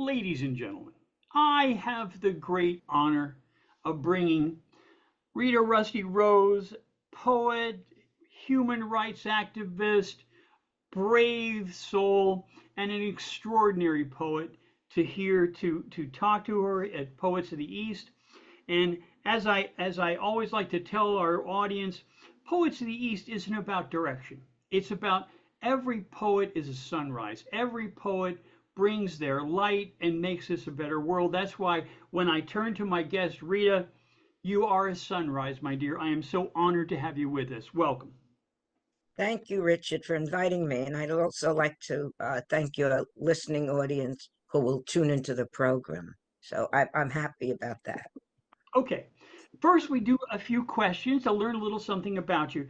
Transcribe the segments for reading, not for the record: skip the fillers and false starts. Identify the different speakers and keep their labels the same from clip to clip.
Speaker 1: Ladies and gentlemen, I have the great honor of bringing Rita Rusty Rose, poet, human rights activist, brave soul, and an extraordinary poet to talk to her at Poets of the East. And as I always like to tell our audience, Poets of the East isn't about direction. It's about every poet is a sunrise. Every poet brings their light and makes us a better world. That's why when I turn to my guest Rita, you are a sunrise, my dear. I am so honored to have you with us. Welcome.
Speaker 2: Thank you, Richard, for inviting me. And I'd also like to thank your listening audience who will tune into the program. So I'm happy about that.
Speaker 1: Okay. First, we do a few questions to learn a little something about you.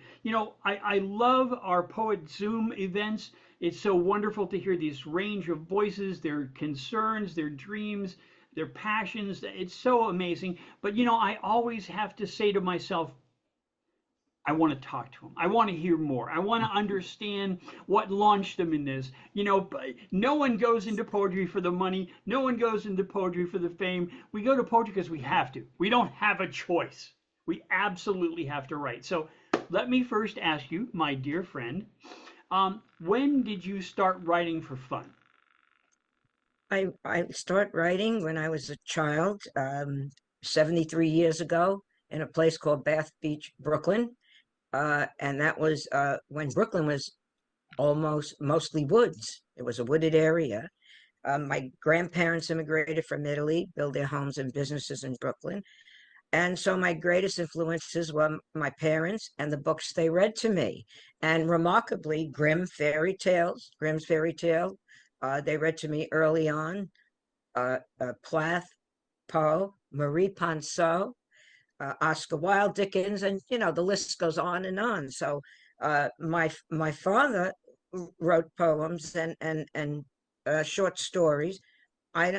Speaker 1: I love our Poet Zoom events. It's so wonderful to hear this range of voices, their concerns, their dreams, their passions. It's so amazing. But, I always have to say to myself, I want to talk to them. I want to hear more. I want to understand what launched them in this. No one goes into poetry for the money. No one goes into poetry for the fame. We go to poetry because we have to. We don't have a choice. We absolutely have to write. So let me first ask you, my dear friend, when did you start writing for fun?
Speaker 2: I start writing when I was a child, 73 years ago, in a place called Bath Beach, Brooklyn. And that was when Brooklyn was almost mostly woods. It was a wooded area. My grandparents immigrated from Italy, built their homes and businesses in Brooklyn. And so my greatest influences were my parents and the books they read to me. And remarkably, Grimm's fairy tale, they read to me early on. Plath, Poe, Marie Ponceau, Oscar Wilde, Dickens, and the list goes on and on. So my father wrote poems and short stories.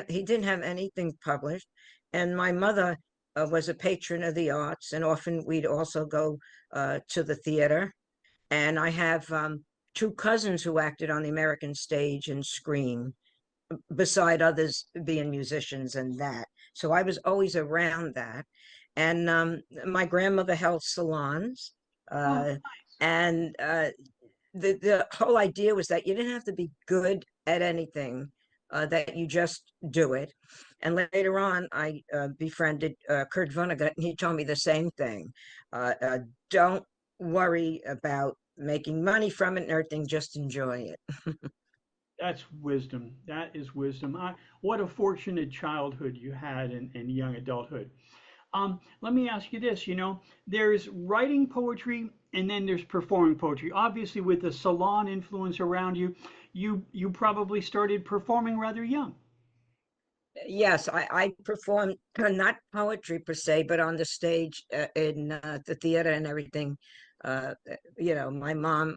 Speaker 2: He didn't have anything published, and my mother was a patron of the arts, and often we'd also go to the theater. And I have two cousins who acted on the American stage and screen, beside others being musicians and that. So I was always around that. And my grandmother held salons.
Speaker 1: Oh,
Speaker 2: Uh,
Speaker 1: nice.
Speaker 2: and the whole idea was that you didn't have to be good at anything, that you just do it. And later on, I befriended Kurt Vonnegut, and he told me the same thing. Uh, don't worry about making money from it and everything, just enjoy it.
Speaker 1: That's wisdom. That is wisdom. What a fortunate childhood you had and young adulthood. Let me ask you this, there's writing poetry and then there's performing poetry. Obviously, with the salon influence around you, you probably started performing rather young.
Speaker 2: Yes, I perform not poetry per se, but on the stage, in the theater and everything. My mom,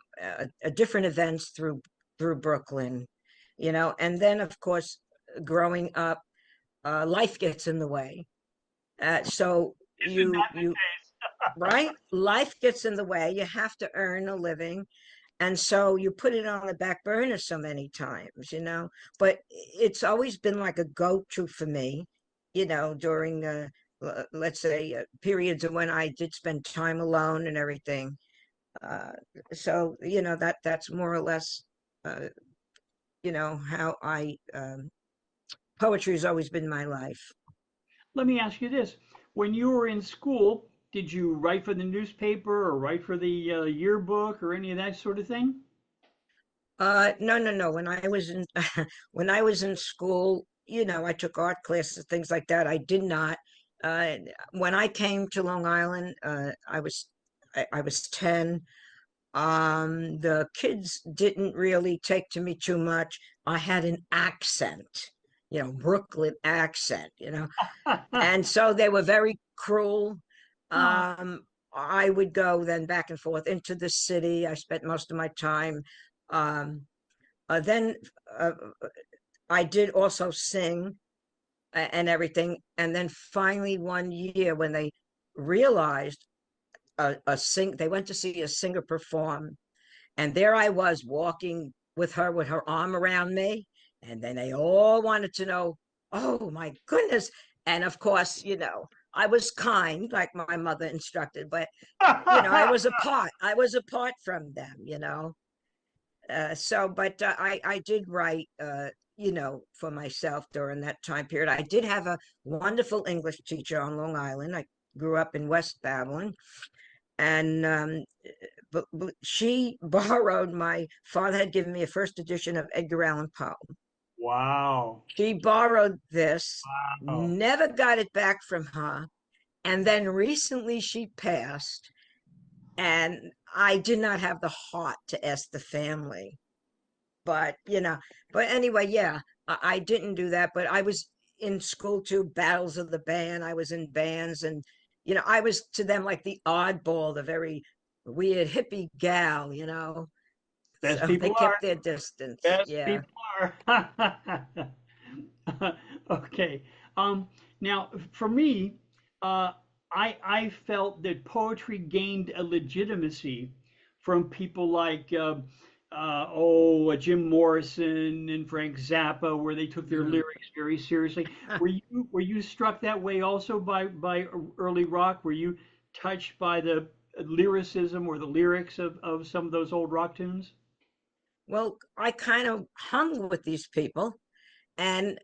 Speaker 2: different events through Brooklyn, and then of course, growing up, life gets in the way. So
Speaker 1: Isn't
Speaker 2: you
Speaker 1: that the
Speaker 2: you
Speaker 1: case?
Speaker 2: right, life gets in the way. You have to earn a living, and so you put it on the back burner so many times. But it's always been like a go-to for me, during let's say periods of when I did spend time alone and everything. uh so that's more or less uh how I poetry has always been my life.
Speaker 1: Let me ask you this. When you were in school, did you write for the newspaper or write for the yearbook or any of that sort of thing?
Speaker 2: No, no, no. When I was in when I was in school, I took art classes, things like that. I did not. Uh, when I came to Long Island, I was 10. The kids didn't really take to me too much. I had an accent, Brooklyn accent. And so they were very cruel.
Speaker 1: Oh,
Speaker 2: I would go then back and forth into the city. I spent most of my time. Um, then uh, I did also sing and everything. And then finally, one year when they realized they went to see a singer perform, and there I was walking with her arm around me, and then they all wanted to know Oh my goodness. And of course, I was kind, like my mother instructed, but I was apart from them. But I did write, for myself during that time period. I did have a wonderful English teacher on Long Island. I grew up in West Babylon, and but she borrowed, my father had given me a first edition of Edgar Allan Poe.
Speaker 1: Wow.
Speaker 2: She borrowed this,
Speaker 1: Wow.
Speaker 2: never got it back from her, and then recently she passed, and I did not have the heart to ask the family. But anyway, yeah, I didn't do that, but I was in school too, battles of the band. I was in bands, and I was to them like the oddball, the very weird hippie gal.
Speaker 1: Best
Speaker 2: So they
Speaker 1: people are.
Speaker 2: kept their distance.
Speaker 1: Best
Speaker 2: Yeah.
Speaker 1: people are. Okay. Now, for me, uh, I felt that poetry gained a legitimacy from people like Jim Morrison and Frank Zappa, where they took their
Speaker 2: Mm.
Speaker 1: lyrics very seriously. Were you struck that way also by early rock? Were you touched by the lyricism or the lyrics of some of those old rock tunes?
Speaker 2: Well, I kind of hung with these people, and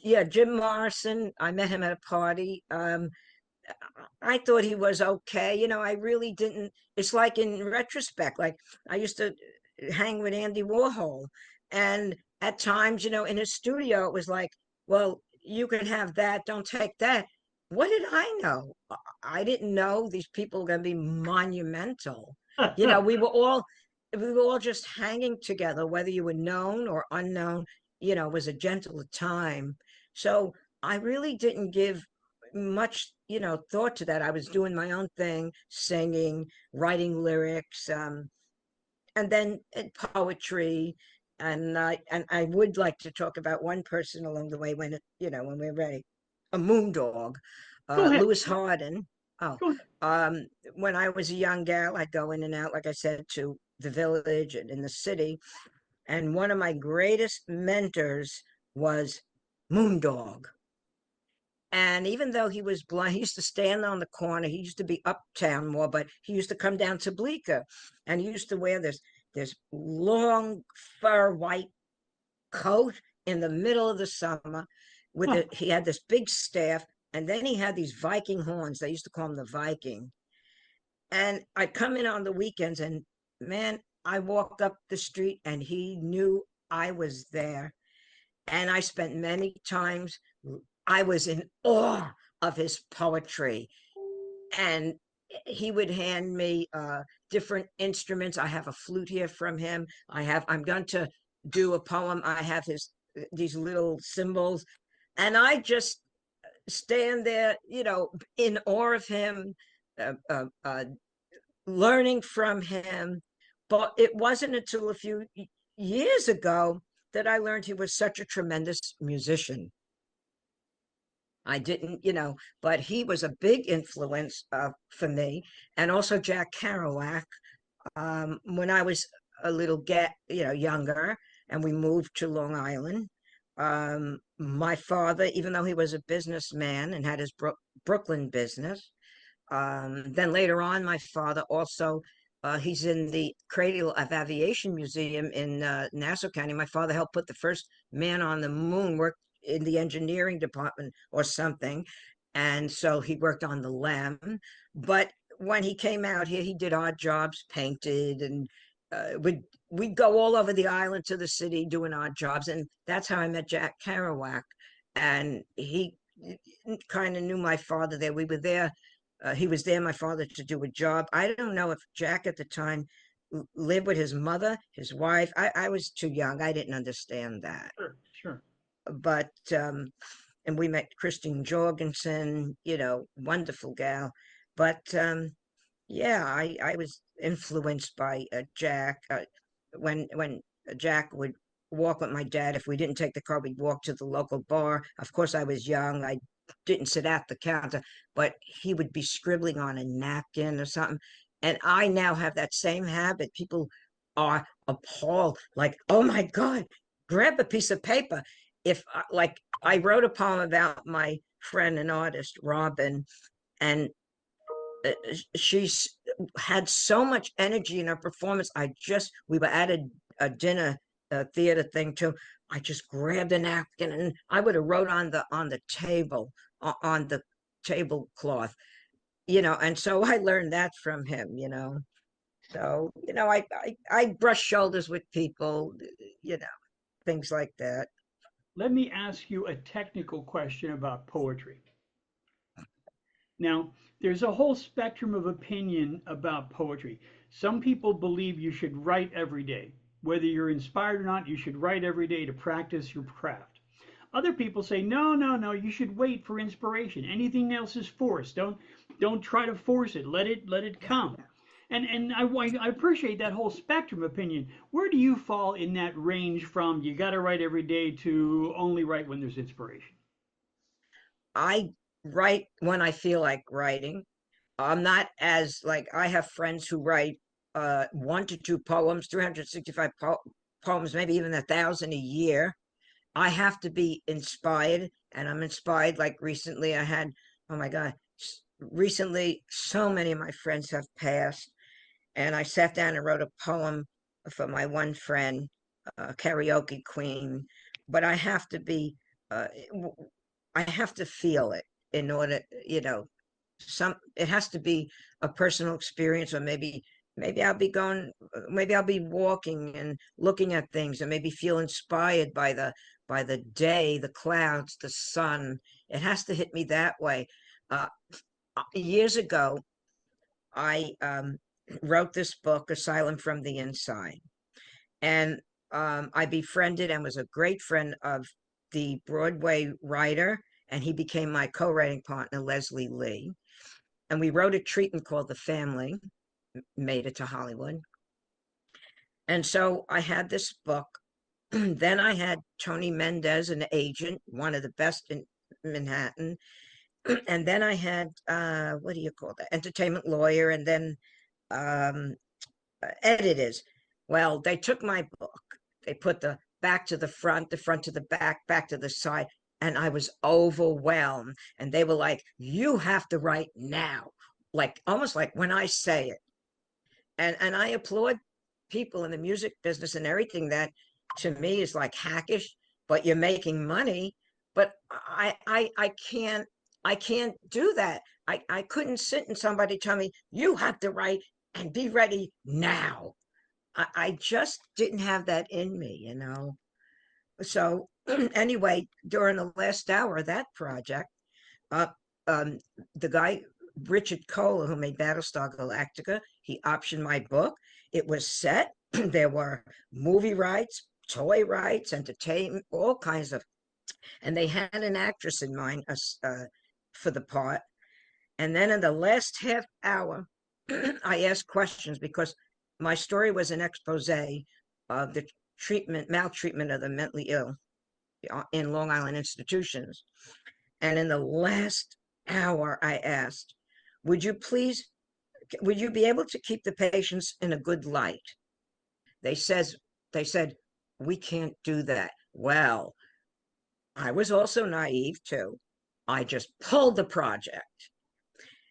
Speaker 2: yeah, Jim Morrison, I met him at a party. I thought he was okay. I really didn't. It's like in retrospect, like I used to hang with Andy Warhol, and at times, in his studio, it was like, well, you can have that, don't take that. What did I know? I didn't know these people were going to be monumental. You know, we were all we were all just hanging together, whether you were known or unknown. It was a gentle time. So I really didn't give much thought to that. I was doing my own thing, singing, writing lyrics, and then poetry. And I would like to talk about one person along the way when we're ready. A moon dog,
Speaker 1: Go ahead.
Speaker 2: Lewis Harden. Oh,
Speaker 1: Go ahead.
Speaker 2: um when I was a young gal, I'd go in and out, like I said, to the village and in the city, and one of my greatest mentors was Moondog. And even though he was blind, he used to stand on the corner. He used to be uptown more, but he used to come down to Bleecker, and he used to wear this long fur white coat in the middle of the summer. He had this big staff, and then he had these Viking horns. They used to call him the Viking. And I'd come in on the weekends, and man, I walked up the street, and he knew I was there. And I spent many times, I was in awe of his poetry. And he would hand me different instruments. I have a flute here from him. I'm going to do a poem. I have these little cymbals, and I just stand there, in awe of him, uh, uh, uh, learning from him. But it wasn't until a few years ago that I learned he was such a tremendous musician. I didn't, but he was a big influence for me. And also Jack Kerouac. When I was a little younger, and we moved to Long Island, my father, even though he was a businessman and had his Brooklyn business, then later on, my father also, he's in the Cradle of Aviation Museum in Nassau County. My father helped put the first man on the moon, worked in the engineering department or something. And so he worked on the LEM. But when he came out here, he did odd jobs, painted, and we'd go all over the island to the city doing odd jobs. And that's how I met Jack Kerouac. And he kind of knew my father there. We were there, he was there, my father, to do a job. I don't know if Jack at the time lived with his mother, his wife. I was too young. I didn't understand that.
Speaker 1: Sure, sure.
Speaker 2: But and we met Christine Jorgensen, wonderful gal. But yeah, I was influenced by Jack. When Jack would walk with my dad, if we didn't take the car, we'd walk to the local bar. Of course, I was young. I didn't sit at the counter, but he would be scribbling on a napkin or something. And I now have that same habit. People are appalled, like, oh my God, grab a piece of paper. If like I wrote a poem about my friend and artist Robin, and she's had so much energy in her performance. We were at a dinner theater thing too. I just grabbed a napkin and I would have wrote on the table, on the tablecloth, and so I learned that from him. So, I brush shoulders with people, you know, things like that.
Speaker 1: Let me ask you a technical question about poetry. Now, there's a whole spectrum of opinion about poetry. Some people believe you should write every day. Whether you're inspired or not, you should write every day to practice your craft. Other people say, no, no, no, you should wait for inspiration. Anything else is forced. Don't try to force it. Let it come. And I appreciate that whole spectrum opinion. Where do you fall in that range from you got to write every day to only write when there's inspiration?
Speaker 2: I write when I feel like writing. I'm not as like I have friends who write 1 to 2 poems, 365 poems, maybe even 1,000 a year. I have to be inspired, and I'm inspired. Like recently, I had, oh my God, recently so many of my friends have passed, and I sat down and wrote a poem for my one friend, karaoke queen. But I have to be, uh, I have to feel it in order, it has to be a personal experience, or maybe I'll be walking and looking at things and maybe feel inspired by the day, the clouds, the sun. It has to hit me that way. uh, Years ago, I wrote this book, Asylum from the Inside, and I befriended and was a great friend of the Broadway writer, and he became my co-writing partner, Leslie Lee. And we wrote a treatment called The Family, made it to Hollywood. And so I had this book. Then I had Tony Mendez, an agent, one of the best in Manhattan. And then I had, what do you call that? Entertainment lawyer, and then um, editors. Well, they took my book, they put the back to the front to the back, back to the side, and I was overwhelmed. And they were like, "You have to write now," like almost like when I say it. And I applaud people in the music business and everything that to me is like hackish, but you're making money. But I can't do that. I couldn't sit and somebody tell me you have to write and be ready now. I just didn't have that in me. So anyway, during the last hour of that project, uh, um, the guy Richard Kohler, who made Battlestar Galactica, he optioned my book. It was set. There were movie rights, toy rights, entertainment, all kinds of, and they had an actress in mind for the part. And then in the last half hour, I asked questions because my story was an expose of the maltreatment of the mentally ill in Long Island institutions. And in the last hour, I asked, would you please, would you be able to keep the patients in a good light? They says, they said, we can't do that. Well, I was also naive too. I just pulled the project.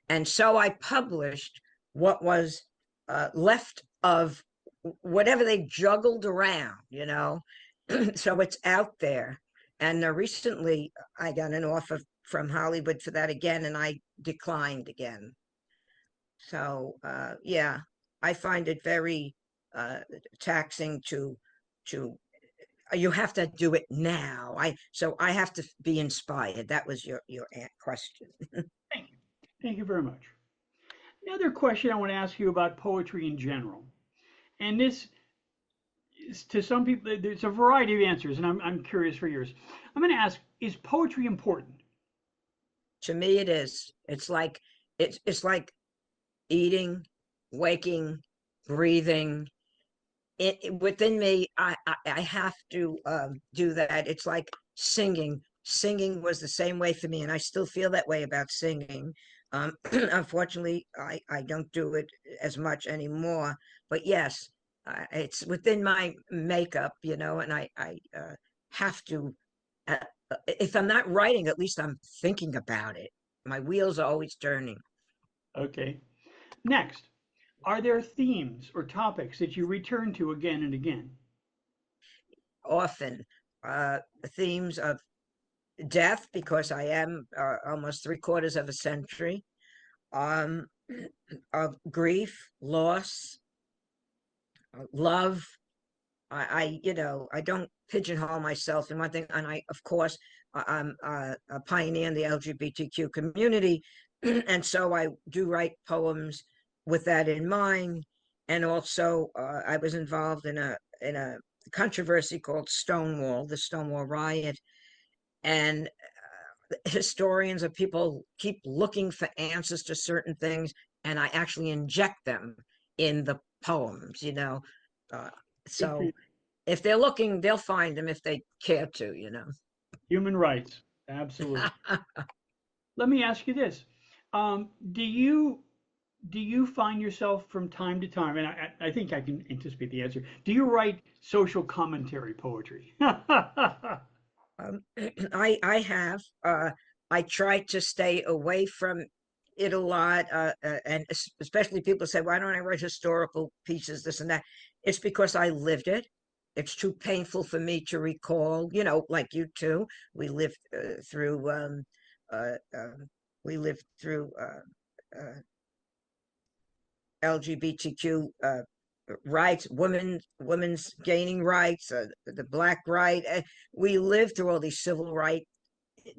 Speaker 2: And so I published what was left of whatever they juggled around. So it's out there. And recently I got an offer from Hollywood for that again, and I declined again. So yeah, I find it very taxing to you have to do it now. I have to be inspired. That was your question.
Speaker 1: Thank you. Thank you very much. Another question I want to ask you about poetry in general. And this is to some people, there's a variety of answers, and I'm curious for yours. I'm going to ask, is poetry important?
Speaker 2: To me, it is. It's like eating, waking, breathing. Within me, I have to do that. It's like singing. Singing was the same way for me, and I still feel that way about singing. Unfortunately, I don't do it as much anymore. But yes, It's within my makeup, and I have to. Uh, if I'm not writing, at least I'm thinking about it. My wheels are always turning.
Speaker 1: Okay. Next, are there themes or topics that you return to again and again?
Speaker 2: Often, themes of death, because I am almost three-quarters of a century, um, of grief, loss, love. I don't pigeonhole myself in one thing, and of course, I'm a pioneer in the LGBTQ community, and so I do write poems with that in mind. And also, I was involved in a controversy called Stonewall, the Stonewall riot, and historians or people keep looking for answers to certain things, and I actually inject them in the poems. Uh,
Speaker 1: Good for
Speaker 2: so
Speaker 1: you.
Speaker 2: if they're looking, they'll find them if they care to.
Speaker 1: Human rights. Absolutely. Let me ask you this. Do you find yourself from time to time, and I think I can anticipate the answer. Do you write social commentary poetry?
Speaker 2: I have. I try to stay away from it a lot, and especially people say, "Why don't I write historical pieces, this and that?" It's because I lived it. It's too painful for me to recall. Like you too. We lived through. We lived through LGBTQ rights, women's gaining rights, the black right. We lived through all these civil rights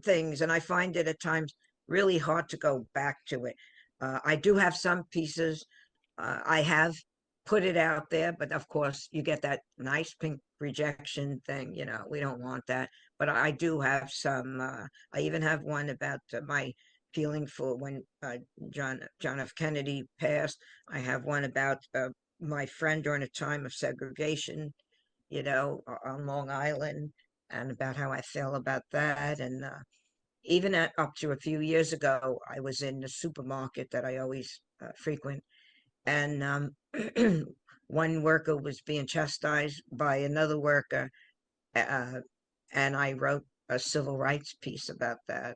Speaker 2: things, and I find it at times really hard to go back to it. I do have some pieces. I have put it out there, but of course, you get that nice pink rejection thing. We don't want that. But I do have some. I even have one about my feeling for when John F. Kennedy passed. I have one about my friend during a time of segregation, on Long Island, and about how I feel about that. And even up to a few years ago, I was in the supermarket that I always frequent, and one worker was being chastised by another worker, uh, and I wrote a civil rights piece about that.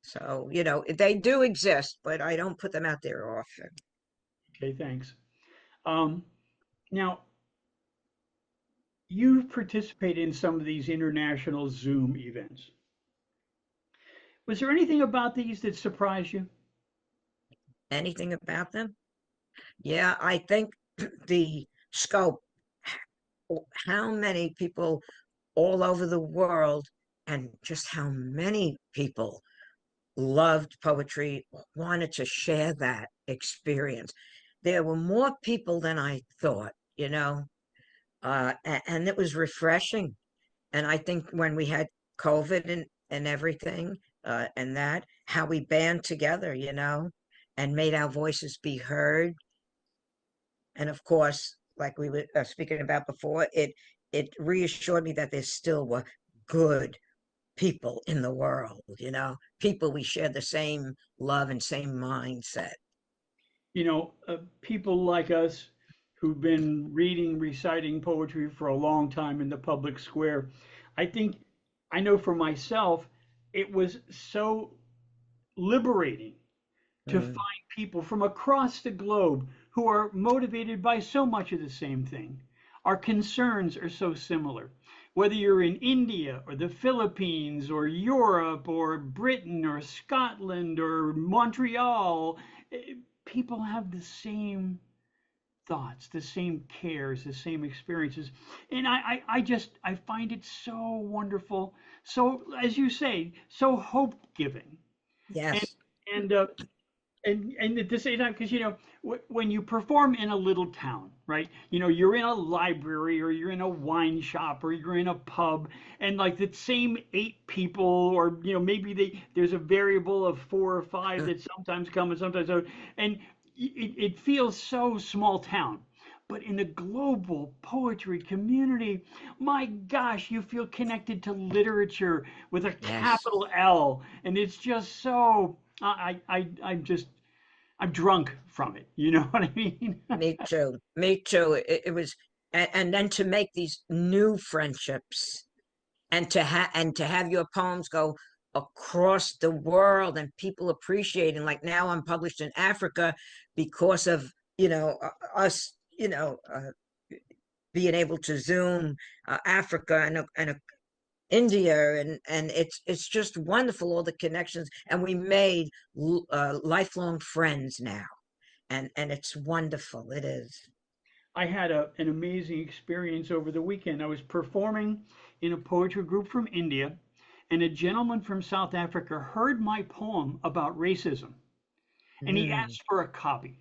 Speaker 2: So, they do exist, but I don't put them out there often.
Speaker 1: Okay, thanks. Um, Now, you've participated in some of these international Zoom events. Was there anything about these that surprised you?
Speaker 2: Anything about them? Yeah, I think the scope, how many people all over the world, and just how many people loved poetry, wanted to share that experience. There were more people than I thought, and it was refreshing. And I think when we had COVID and everything, and that, how we band together, and made our voices be heard. And of course, like we were speaking about before, it reassured me that there still were good people in the world, people we share the same love and same mindset.
Speaker 1: People like us who've been reading, reciting poetry for a long time in the public square, I think, I know for myself, it was so liberating to
Speaker 2: Mm,
Speaker 1: find people from across the globe who are motivated by so much of the same thing. Our concerns are so similar. Whether you're in India or the Philippines or Europe or Britain or Scotland or Montreal, people have the same thoughts, the same cares, the same experiences. And I find it so wonderful. So, as you say, so hope giving. And,
Speaker 2: yes.
Speaker 1: and, uh, and at the same time, because when you perform in a little town, right? You're in a library or you're in a wine shop or you're in a pub, and like the same eight people, or maybe there's a variable of four or five that sometimes come and sometimes don't, and it feels so small town. But in a global poetry community, my gosh, you feel connected to literature with a
Speaker 2: Yes.
Speaker 1: capital L, and it's just so. I'm just I'm drunk from it. You know what I mean?
Speaker 2: Me too. Me too. It was, and then to make these new friendships and to have your poems go across the world and people appreciating. Like now, I'm published in Africa because of us, being able to Zoom Africa and India, and it's just wonderful, all the connections, and we made lifelong friends now, and it's wonderful. It is.
Speaker 1: I had an amazing experience over the weekend. I was performing in a poetry group from India, and a gentleman from South Africa heard my poem about racism, and he
Speaker 2: Mm,
Speaker 1: asked for a copy.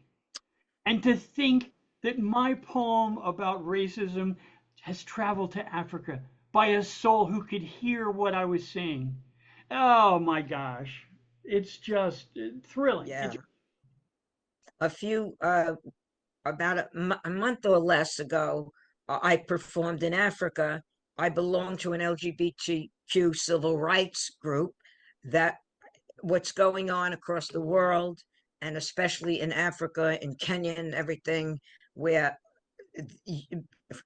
Speaker 1: And to think that my poem about racism has traveled to Africa by a soul who could hear what I was saying. Oh my gosh. It's just thrilling.
Speaker 2: yeah. A few about a month or less ago, I performed in Africa. I belong to an LGBTQ civil rights group that what's going on across the world, and especially in Africa, in Kenya and everything, where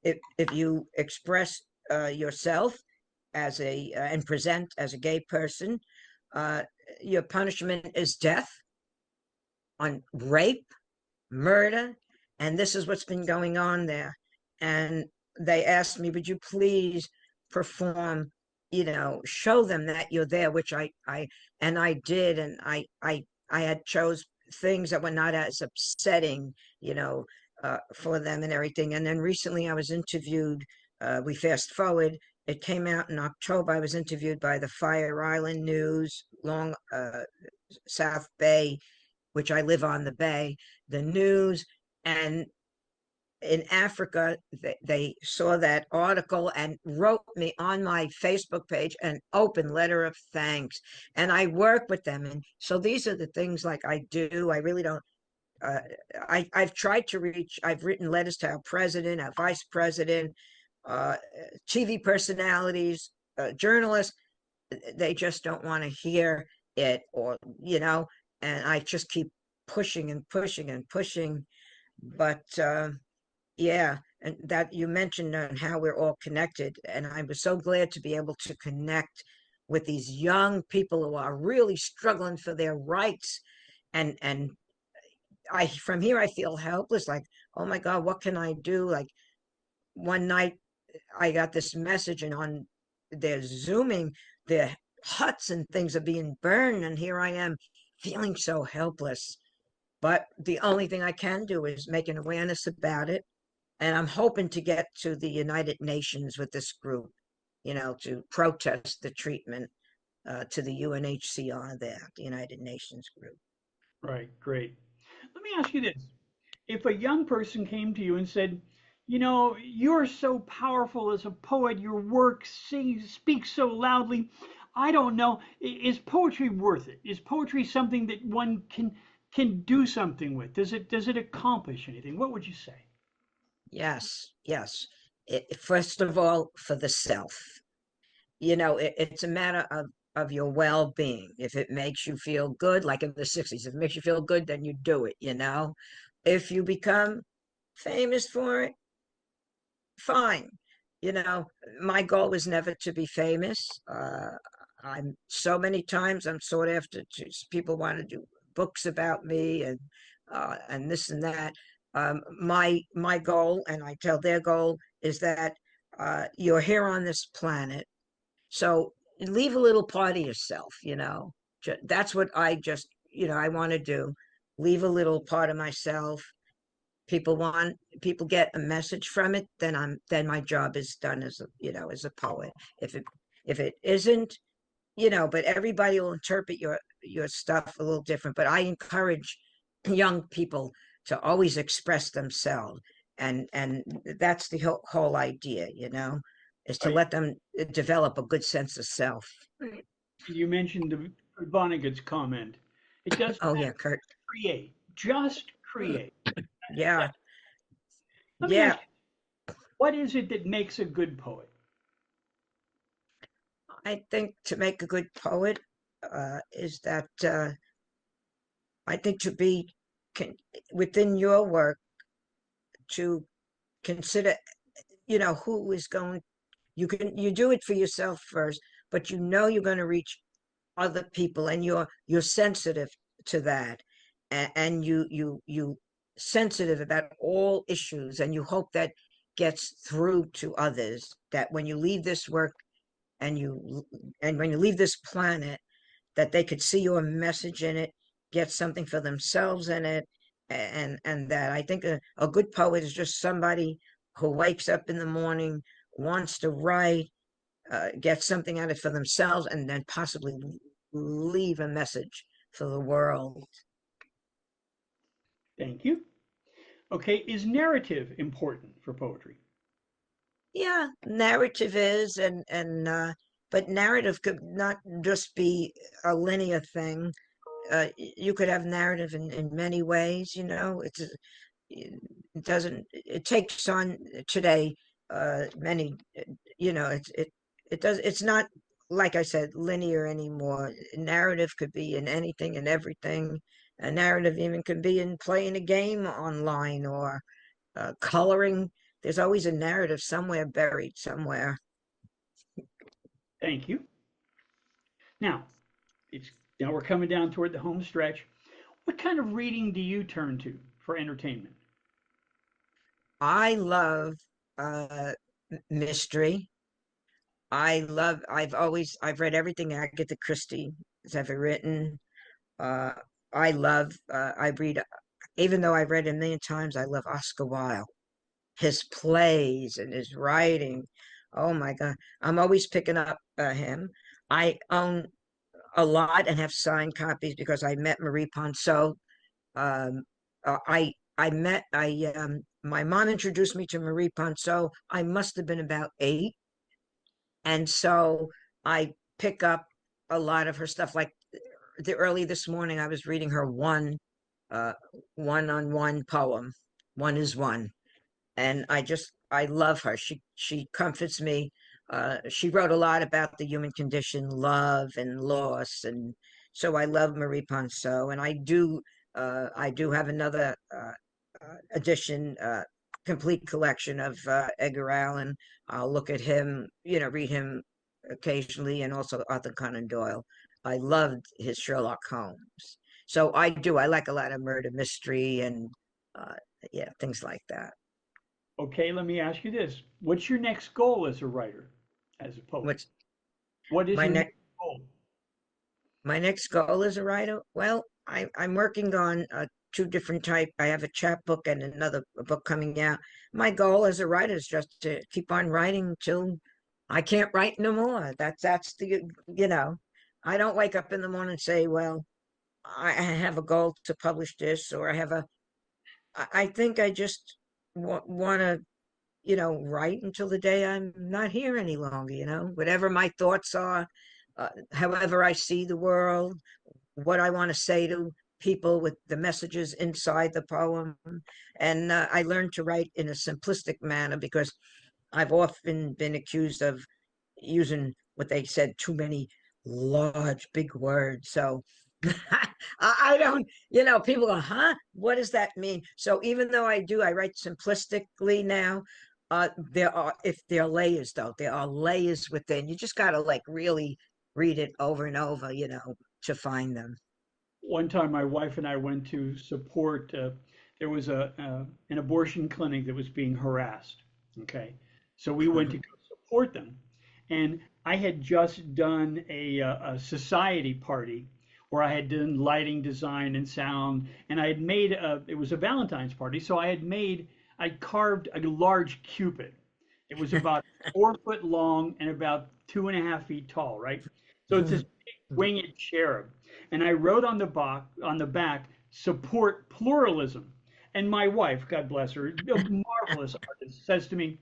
Speaker 2: if you express yourself as and present as a gay person, uh, your punishment is death on rape, murder, and this is what's been going on there. And they asked me, would you please perform, show them that you're there, which I did, and I had chose things that were not as upsetting, for them and everything. And then recently I was interviewed, we fast forward, it came out in October. I was interviewed by the Fire Island News, Long South Bay, which I live on the bay, the news, and in Africa, they saw that article and wrote me on my Facebook page an open letter of thanks. And I work with them. And so these are the things like I do. I really don't. Uh, I've tried to reach. I've written letters to our president, our vice president, uh, TV personalities, journalists. They just don't want to hear it, or and I just keep pushing and pushing and pushing. But yeah, and that you mentioned on how we're all connected, and I was so glad to be able to connect with these young people who are really struggling for their rights. And I from here I feel helpless, like, oh my God, what can I do? Like one night I got this message, and on they're zooming, their huts and things are being burned, and here I am feeling so helpless. But the only thing I can do is make an awareness about it, and I'm hoping to get to the United Nations with this group, to protest the treatment, to the UNHCR there, the United Nations group.
Speaker 1: Right, great. Let me ask you this. If a young person came to you and said, you know, you're so powerful as a poet, your work speaks so loudly, I don't know, is poetry worth it? Is poetry something that one can do something with? Does it accomplish anything? What would you say?
Speaker 2: Yes, yes. First of all, for the self, it's a matter of your well-being. If it makes you feel good, like in the 60s, if it makes you feel good, then you do it. If you become famous for it, fine. You know, my goal was never to be famous. I'm so many times I'm sought after to people want to do books about me, and this and that. My goal, and I tell their goal, is that you're here on this planet, so leave a little part of yourself. That's what I just I want to do. Leave a little part of myself. People get a message from it, then my job is done as a poet. If it isn't, but everybody will interpret your stuff a little different. But I encourage young people to always express themselves, and that's the whole idea, is to
Speaker 1: Right.
Speaker 2: let them develop a good sense of self.
Speaker 1: You mentioned the Vonnegut's comment. It doesn't
Speaker 2: Oh yeah,
Speaker 1: matter
Speaker 2: Kurt.
Speaker 1: to create, just create.
Speaker 2: Yeah,
Speaker 1: Let me ask
Speaker 2: yeah.
Speaker 1: you, what is it that makes a good poet?
Speaker 2: I think to make a good poet, is that I think to be can, within your work, to consider, who is going, you do it for yourself first, but you're going to reach other people, and you're sensitive to that, and you sensitive about all issues, and you hope that gets through to others, that when you leave this work, and when you leave this planet, that they could see your message in it, get something for themselves in it, and that I think a good poet is just somebody who wakes up in the morning, wants to write, get something out of it for themselves, and then possibly leave a message for the world.
Speaker 1: Thank you. Okay, is narrative important for poetry?
Speaker 2: Yeah, narrative is, but narrative could not just be a linear thing. You could have narrative in many ways. It doesn't. It takes on today many. It does. It's not, like I said, linear anymore. Narrative could be in anything and everything. A narrative even could be in playing a game online, or coloring. There's always a narrative somewhere buried somewhere.
Speaker 1: Thank you. Now, it's now we're coming down toward the home stretch. What kind of reading do you turn to for entertainment?
Speaker 2: I love uh, mystery. I've read everything Agatha Christie has ever written. Uh, I read, even though I've read a million times, I love Oscar Wilde, his plays and his writing. Oh my God. I'm always picking up him. I own a lot and have signed copies because I met Marie Ponceau. Um, my mom introduced me to Marie Ponceau. I must have been about 8. And so I pick up a lot of her stuff. Like the early this morning, I was reading her uh, one-on-one poem. One is one, and I love her. She comforts me. She wrote a lot about the human condition, love and loss, and so I love Marie Ponceau. And I do have another edition, complete collection of Edgar Allan. I'll look at him, read him occasionally, and also Arthur Conan Doyle. I loved his Sherlock Holmes. So I do. I like a lot of murder mystery and uh, yeah, things like that.
Speaker 1: Okay, let me ask you this. What's your next goal as a writer, as a poet?
Speaker 2: What's
Speaker 1: What is
Speaker 2: my
Speaker 1: your
Speaker 2: next
Speaker 1: next goal?
Speaker 2: my next goal as a writer? Well, I'm working on two different type. I have a chapbook and another book coming out. My goal as a writer is just to keep on writing till I can't write no more. That's the you know. I don't wake up in the morning and say, well, I have a goal to publish this, or I have a. I think I just want to, write until the day I'm not here any longer. Whatever my thoughts are, however I see the world, what I want to say to people with the messages inside the poem. And I learned to write in a simplistic manner because I've often been accused of using what they said too many large, big words. So I don't, people go, huh? What does that mean? So even though I write simplistically now. If there are layers though, there are layers within. You just got to like really read it over and over, to find them.
Speaker 1: One time, my wife and I went to support. There was an abortion clinic that was being harassed. Okay, so we went to go support them, and I had just done a society party where I had done lighting design and sound, and I had made it was a Valentine's party, so I carved a large cupid. It was about 4 foot long and about 2.5 feet tall, right? So it's this big winged cherub, and I wrote on the back, support pluralism. And my wife, God bless her, a marvelous artist, says to me,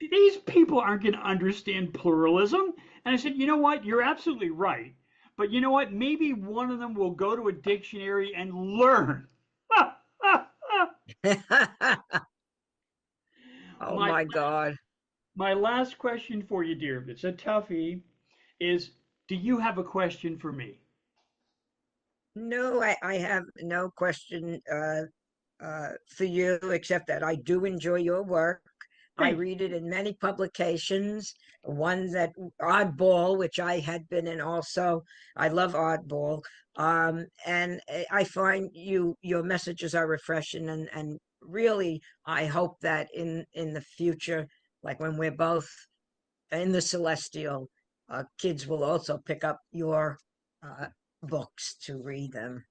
Speaker 1: these people aren't going to understand pluralism. And I said, you know what? You're absolutely right. But you know what? Maybe one of them will go to a dictionary and learn.
Speaker 2: Oh
Speaker 1: my
Speaker 2: my God.
Speaker 1: my last question for you, dear, it's a toughie, is do you have a question for me?
Speaker 2: No, I have no question for you, except that I do enjoy your work. I
Speaker 1: Thank you.
Speaker 2: read it in many publications. One that Oddball, which I had been in also. I love Oddball. And I find your messages are refreshing, and really I hope that in the future, like when we're both in the celestial, kids will also pick up your uh, books to read them.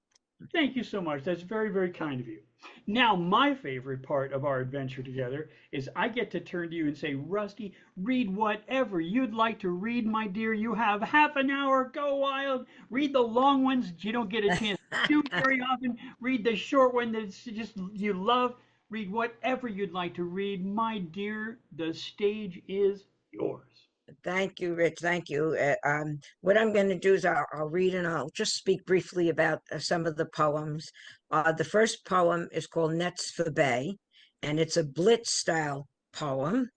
Speaker 1: Thank you so much. That's very, very kind of you. Now, my favorite part of our adventure together is I get to turn to you and say, Rusty, read whatever you'd like to read, my dear. You have half an hour. Go wild. Read the long ones that you don't get a chance to do very often. Read the short one that's just you love. Read whatever you'd like to read, my dear. The stage is yours.
Speaker 2: Thank you, Rich. Thank you. What I'm going to do is I'll read and I'll just speak briefly about some of the poems. The first poem is called Nets for Bay, and it's a Blitz style poem.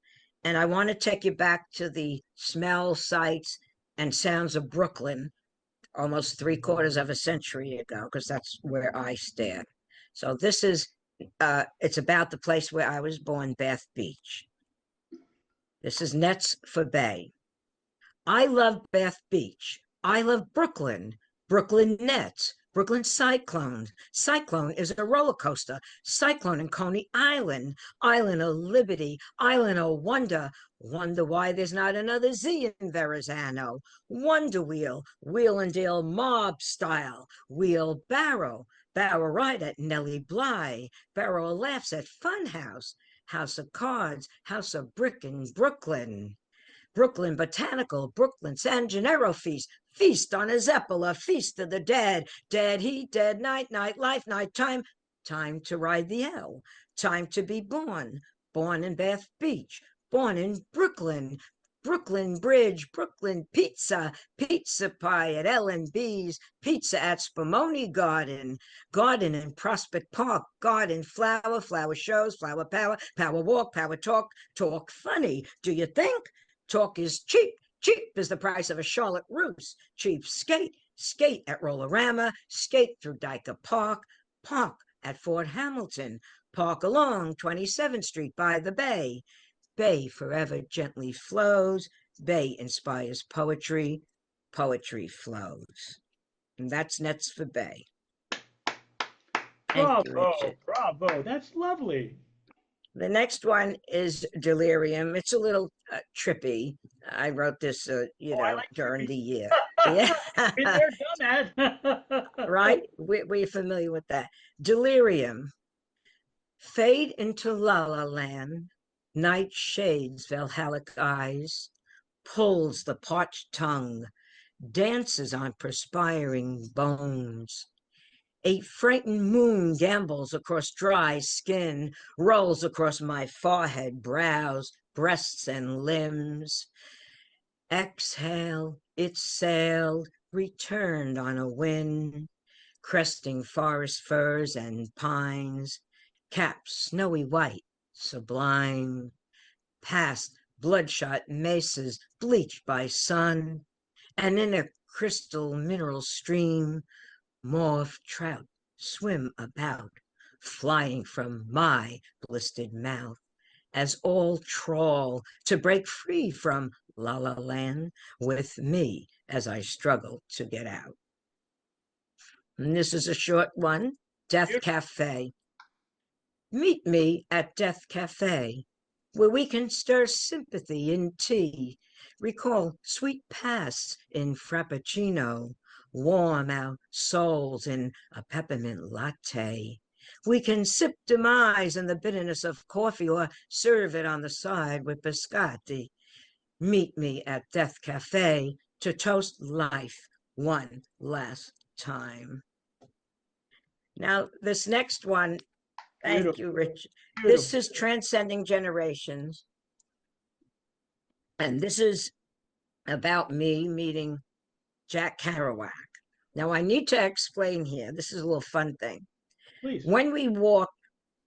Speaker 2: And I want to take you back to the smells, sights, and sounds of Brooklyn almost three-quarters of a century ago, because that's where I stand. So this is, it's about the place where I was born, Bath Beach. This is Nets for Bay. I love Bath Beach. I love Brooklyn. Brooklyn Nets. Brooklyn Cyclones. Cyclone is a roller coaster. Cyclone in Coney Island. Island of Liberty. Island of Wonder. Wonder why there's not another Z in Verrazano. Wonder Wheel. Wheel and Deal mob style. Wheelbarrow. Barrow ride at Nellie Bly. Barrow laughs at Funhouse. House of Cards. House of Brick in Brooklyn. Brooklyn Botanical, Brooklyn San Gennaro Feast, Feast on a Zeppola, Feast of the Dead, Dead Heat, Dead Night, Night Life, Night Time, Time to Ride the L, Time to Be Born, Born in Bath Beach, Born in Brooklyn, Brooklyn Bridge, Brooklyn Pizza, Pizza Pie at L&B's, Pizza at Spumoni Garden, Garden in Prospect Park, Garden Flower, Flower Shows, Flower Power, Power Walk, Power Talk, Talk Funny. Do you think? Talk is cheap. Cheap is the price of a Charlotte Russe. Cheap skate. Skate at Rollerama. Skate through Dyker Park. Park at Fort Hamilton. Park along 27th Street by the bay. Bay forever gently flows. Bay inspires poetry. Poetry flows. And that's Nets for Bay. Thank you,
Speaker 1: Bravo,
Speaker 2: Richard.
Speaker 1: bravo. That's lovely.
Speaker 2: The next one is Delirium. It's a little trippy. I wrote this,
Speaker 1: Oh, I like
Speaker 2: during
Speaker 1: trippy.
Speaker 2: the year. Yeah,
Speaker 1: Been there, done that.
Speaker 2: right? We're familiar with that. Delirium. Fade into La La Land. Night shades Valhallic eyes. Pulls the parched tongue. Dances on perspiring bones. A frightened moon gambols across dry skin, rolls across my forehead, brows, breasts, and limbs. Exhale, it sailed, returned on a wind, cresting forest firs and pines, caps snowy white, sublime, past bloodshot mesas bleached by sun, and in a crystal mineral stream, mauve trout swim about, flying from my blistered mouth, as all trawl to break free from La La Land with me as I struggle to get out. And this is a short one. Death
Speaker 1: Beautiful.
Speaker 2: Cafe. Meet me at Death Cafe, where we can stir sympathy in tea, recall sweet pasts in Frappuccino, warm our souls in a peppermint latte. We can sip demise in the bitterness of coffee or serve it on the side with biscotti. Meet me at Death Cafe to toast life one last time. Now, this next one, thank you,
Speaker 1: Beautiful.
Speaker 2: Rich. This
Speaker 1: Beautiful.
Speaker 2: is Transcending Generations. And this is about me meeting Jack Kerouac. Now, I need to explain here. This is a little fun thing.
Speaker 1: Please.
Speaker 2: When we walk,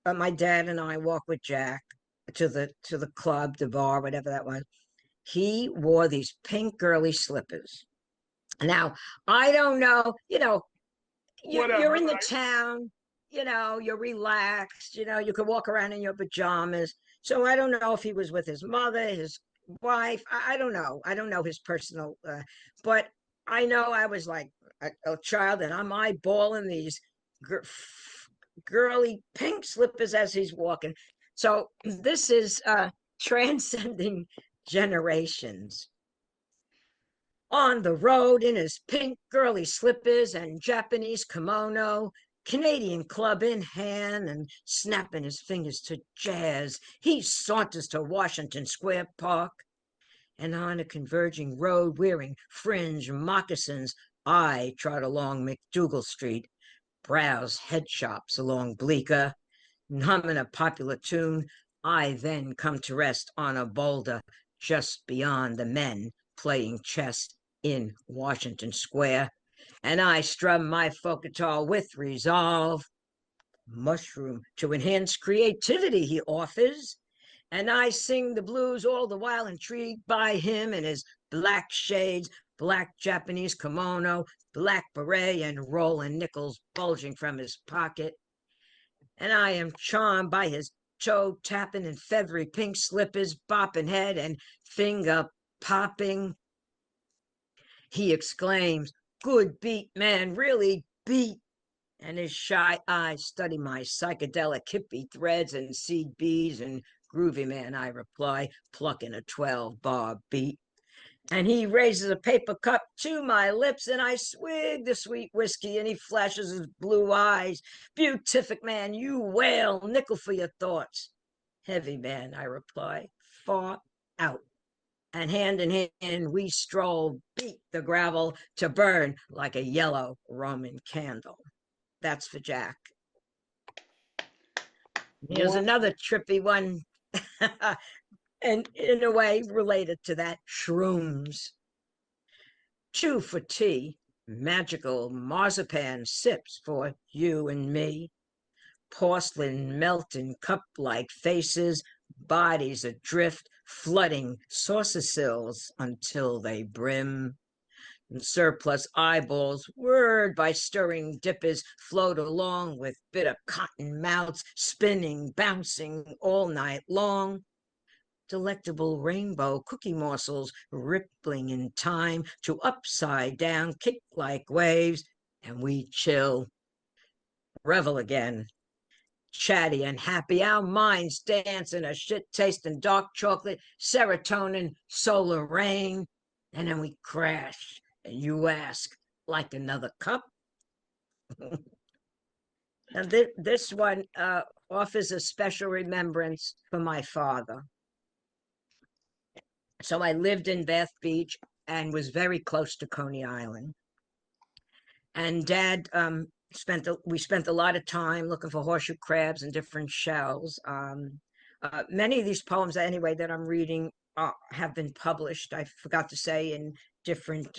Speaker 2: my dad and I walk with Jack to the club, the bar, whatever that was. He wore these pink girly slippers. Now, I don't know, you're
Speaker 1: Whatever,
Speaker 2: in the
Speaker 1: right?
Speaker 2: town, you're relaxed, you could walk around in your pajamas. So I don't know if he was with his mother, his wife. I don't know. I don't know his personal, but I know I was like a child, and I'm eyeballing these gir- girly pink slippers as he's walking. So this is transcending generations. On the road in his pink girly slippers and Japanese kimono, Canadian club in hand, and snapping his fingers to jazz, he saunters to Washington Square Park. And on a converging road wearing fringe moccasins, I trot along McDougal Street, browse head shops along Bleecker, and humming a popular tune. I then come to rest on a boulder just beyond the men playing chess in Washington Square, and I strum my folk guitar with resolve. Mushroom to enhance creativity, he offers, and I sing the blues all the while intrigued by him and his black shades, black Japanese kimono, black beret, and rolling nickels bulging from his pocket. And I am charmed by his toe tapping and feathery pink slippers, bopping head and finger popping. He exclaims, "Good beat, man, really beat." And his shy eyes study my psychedelic hippie threads and seed beads. And groovy man, I reply, plucking a 12-bar beat. And he raises a paper cup to my lips, and I swig the sweet whiskey, and he flashes his blue eyes. "Beatific man, you whale, nickel for your thoughts." "Heavy man," I reply, "far out." And hand in hand we stroll, beat the gravel to burn like a yellow Roman candle. That's for Jack. Here's another
Speaker 1: Wonderful.
Speaker 2: trippy one, and in a way related to that, shrooms. Chew for tea, magical marzipan sips for you and me. Porcelain melting cup-like faces, bodies adrift, flooding saucer sills until they brim. And surplus eyeballs, whirred by stirring dippers, float along with bitter cotton mouths, spinning, bouncing all night long. Delectable rainbow cookie morsels rippling in time to upside down kick like waves, and we chill, revel again, chatty and happy. Our minds dance in a shit tasting dark chocolate, serotonin, solar rain. And then we crash, and you ask, like another cup? Now, this one offers a special remembrance for my father. So I lived in Bath Beach and was very close to Coney Island. And Dad we spent a lot of time looking for horseshoe crabs and different shells. Many of these poems, anyway, that I'm reading have been published. I forgot to say, in different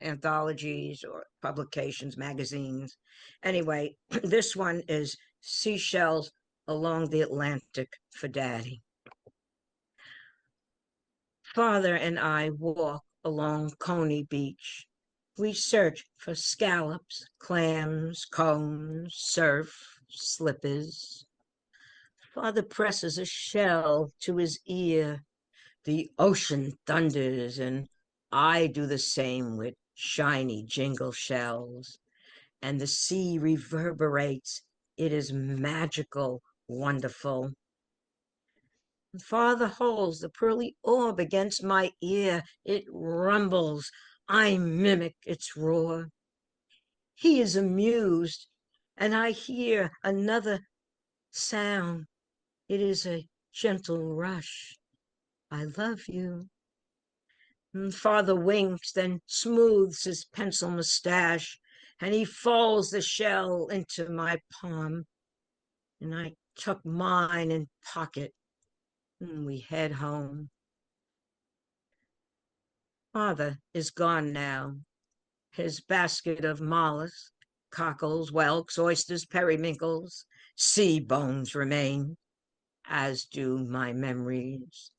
Speaker 2: anthologies or publications, magazines. Anyway, this one is "Seashells Along the Atlantic for Daddy." Father and I walk along Coney Beach. We search for scallops, clams, cones, surf, slippers. Father presses a shell to his ear. The ocean thunders, and I do the same with shiny jingle shells. And the sea reverberates. It is magical, wonderful. Father holds the pearly orb against my ear. It rumbles. I mimic its roar. He is amused, and I hear another sound. It is a gentle rush. "I love you." And Father winks, then smooths his pencil mustache, and he folds the shell into my palm, and I tuck mine in pocket, and we head home. Father is gone now. His basket of mollusks, cockles, whelks, oysters, periwinkles, sea bones remain, as do my memories.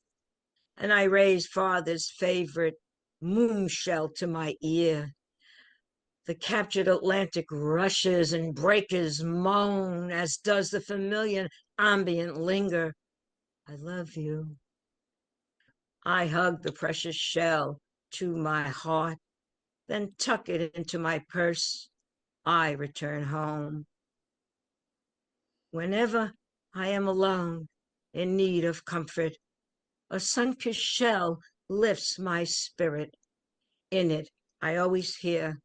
Speaker 2: And I raise Father's favorite moon shell to my ear. The captured Atlantic rushes and breakers moan, as does the familiar ambient linger. I love you. I hug the precious shell to my heart, then tuck it into my purse. I return home. Whenever I am alone, in need of comfort, a sun-kissed shell lifts my spirit. In it, I always hear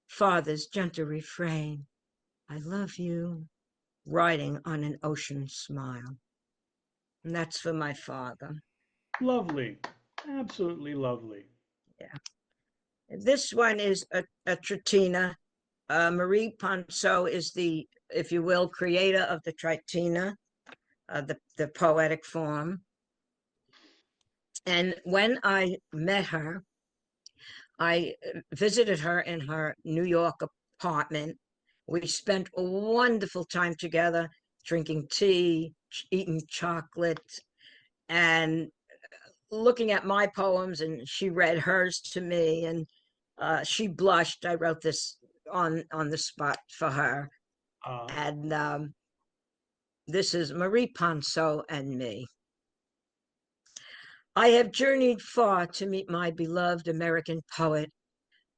Speaker 2: Father's gentle refrain, I love you, riding on an ocean smile. And that's for my father.
Speaker 1: Lovely. Absolutely lovely.
Speaker 2: Yeah. This one is a Tritina. Marie Ponceau is the, if you will, creator of the Tritina, the poetic form. And when I met her, I visited her in her New York apartment. We spent a wonderful time together, drinking tea, eating chocolate, and looking at my poems. And she read hers to me, and she blushed. I wrote this on the spot for her,
Speaker 1: Uh,
Speaker 2: and this is Marie Ponceau and me. I have journeyed far to meet my beloved American poet.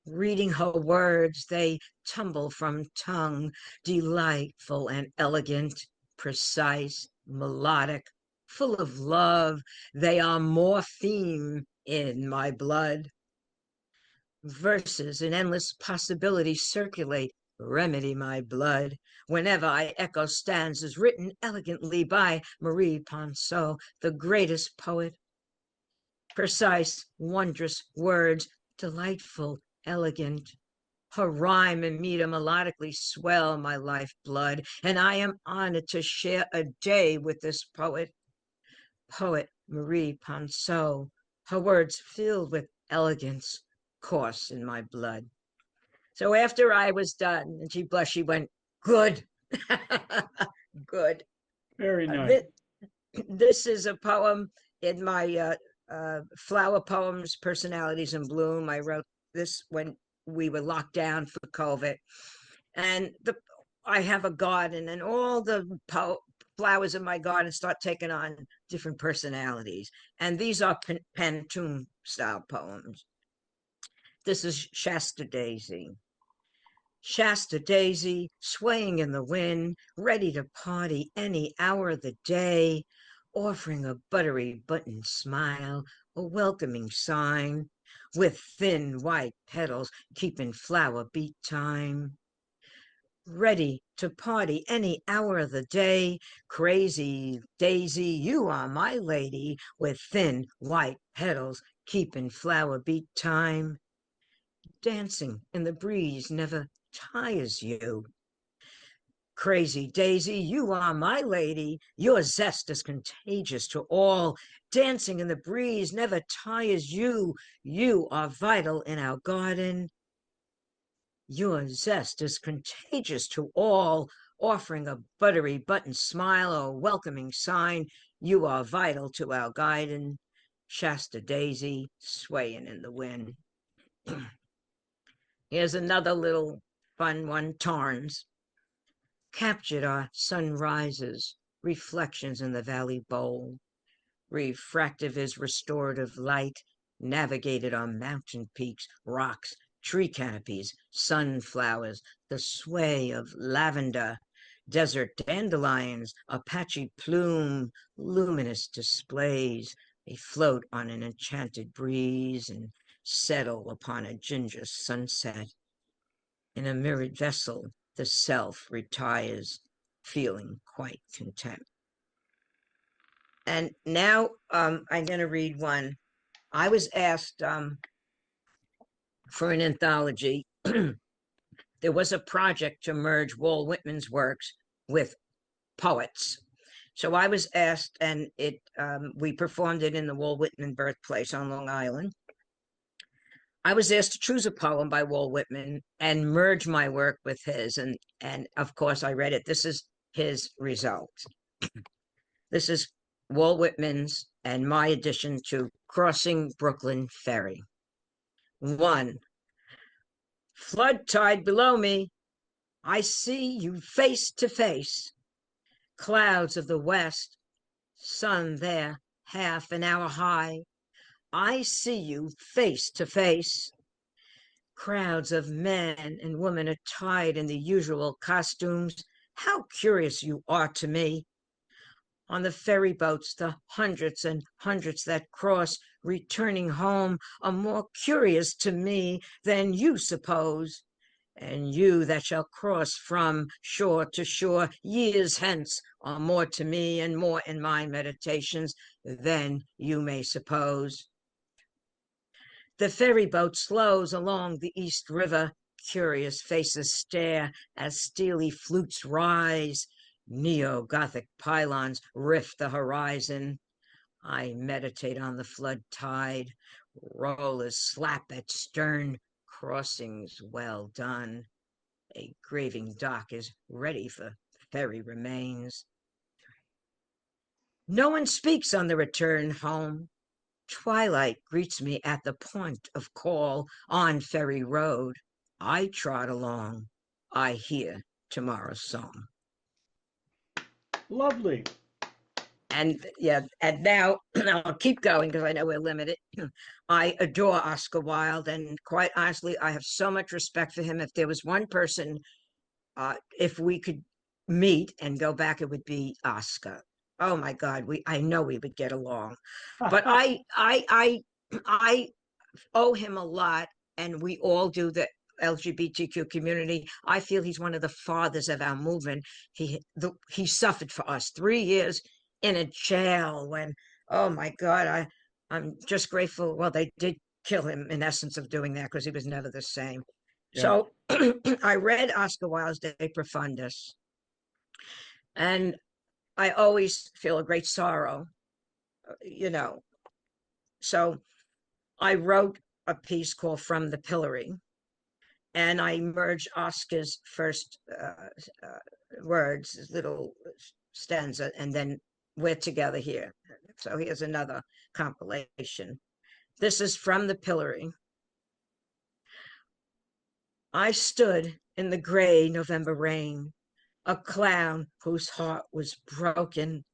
Speaker 2: Reading her words, they tumble from tongue, delightful and elegant, precise, melodic, full of love. They are morphine in my blood. Verses in endless possibility circulate, remedy my blood. Whenever I echo stanzas written elegantly by Marie Ponceau, the greatest poet, precise, wondrous words, delightful, elegant. Her rhyme and meter melodically swell my life blood, and I am honored to share a day with this poet Marie Ponceau. Her words filled with elegance course in my blood. So after I was done, and she blushed, she went, good, good.
Speaker 1: very nice.
Speaker 2: This, this is a poem in my flower poems, Personalities in Bloom. I wrote this when we were locked down for COVID, and I have a garden, and all the flowers in my garden start taking on different personalities, and these are Pantone style poems. This is Shasta Daisy. Shasta Daisy, swaying in the wind, ready to party any hour of the day, offering a buttery button smile, a welcoming sign, with thin white petals keeping flower beat time. Ready to party any hour of the day, crazy Daisy, you are my lady, with thin white petals keeping flower beat time. Dancing in the breeze never tires you. Crazy Daisy, you are my lady. Your zest is contagious to all. Dancing in the breeze never tires you. You are vital in our garden. Your zest is contagious to all, offering a buttery button smile or welcoming sign. You are vital to our garden. Shasta Daisy, swaying in the wind. Here's another little fun one, Tarns. Captured our sunrises, reflections in the valley bowl. Refractive is restorative light, navigated on mountain peaks, rocks, tree canopies, sunflowers, the sway of lavender, desert dandelions, Apache plume, luminous displays. They float on an enchanted breeze and settle upon a ginger sunset. In a mirrored vessel, the self retires, feeling quite content. And now I'm going to read one. I was asked for an anthology. There was a project to merge Walt Whitman's works with poets. So I was asked, and we performed it in the Walt Whitman birthplace on Long Island. I was asked to choose a poem by Walt Whitman and merge my work with his, and of course I read it. This is his result. This is Walt Whitman's and my addition to Crossing Brooklyn Ferry. 1. Flood tide below me, I see you face to face. Clouds of the west, sun there half an hour high. I see you face to face. Crowds of men and women attired in the usual costumes. How curious you are to me. On the ferry boats, the hundreds and hundreds that cross, returning home, are more curious to me than you suppose. And you that shall cross from shore to shore years hence are more to me and more in my meditations than you may suppose. The ferry boat slows along the East River. Curious faces stare as steely flutes rise. Neo-Gothic pylons rift the horizon. I meditate on the flood tide. Rollers slap at stern. Crossings well done. A graving dock is ready for ferry remains. No one speaks on the return home. Twilight greets me at the point of call on Ferry Road. I trot along. I hear tomorrow's song.
Speaker 1: Lovely.
Speaker 2: And yeah, and now I'll keep going because I know we're limited. I adore Oscar Wilde, and quite honestly, I have so much respect for him. If there was one person, if we could meet and go back, it would be Oscar. Oh my God, I know we would get along. But I owe him a lot, and we all do, the LGBTQ community. I feel he's one of the fathers of our movement. He suffered for us 3 years in a jail when, oh my God, I'm just grateful. Well, they did kill him in essence of doing that because he was never the same.
Speaker 1: Yeah.
Speaker 2: So I read Oscar Wilde's De Profundis, and I always feel a great sorrow, you know. So I wrote a piece called From the Pillory, and I merged Oscar's first words, his little stanza, and then we're together here. So here's another compilation. This is From the Pillory. I stood in the gray November rain, a clown whose heart was broken,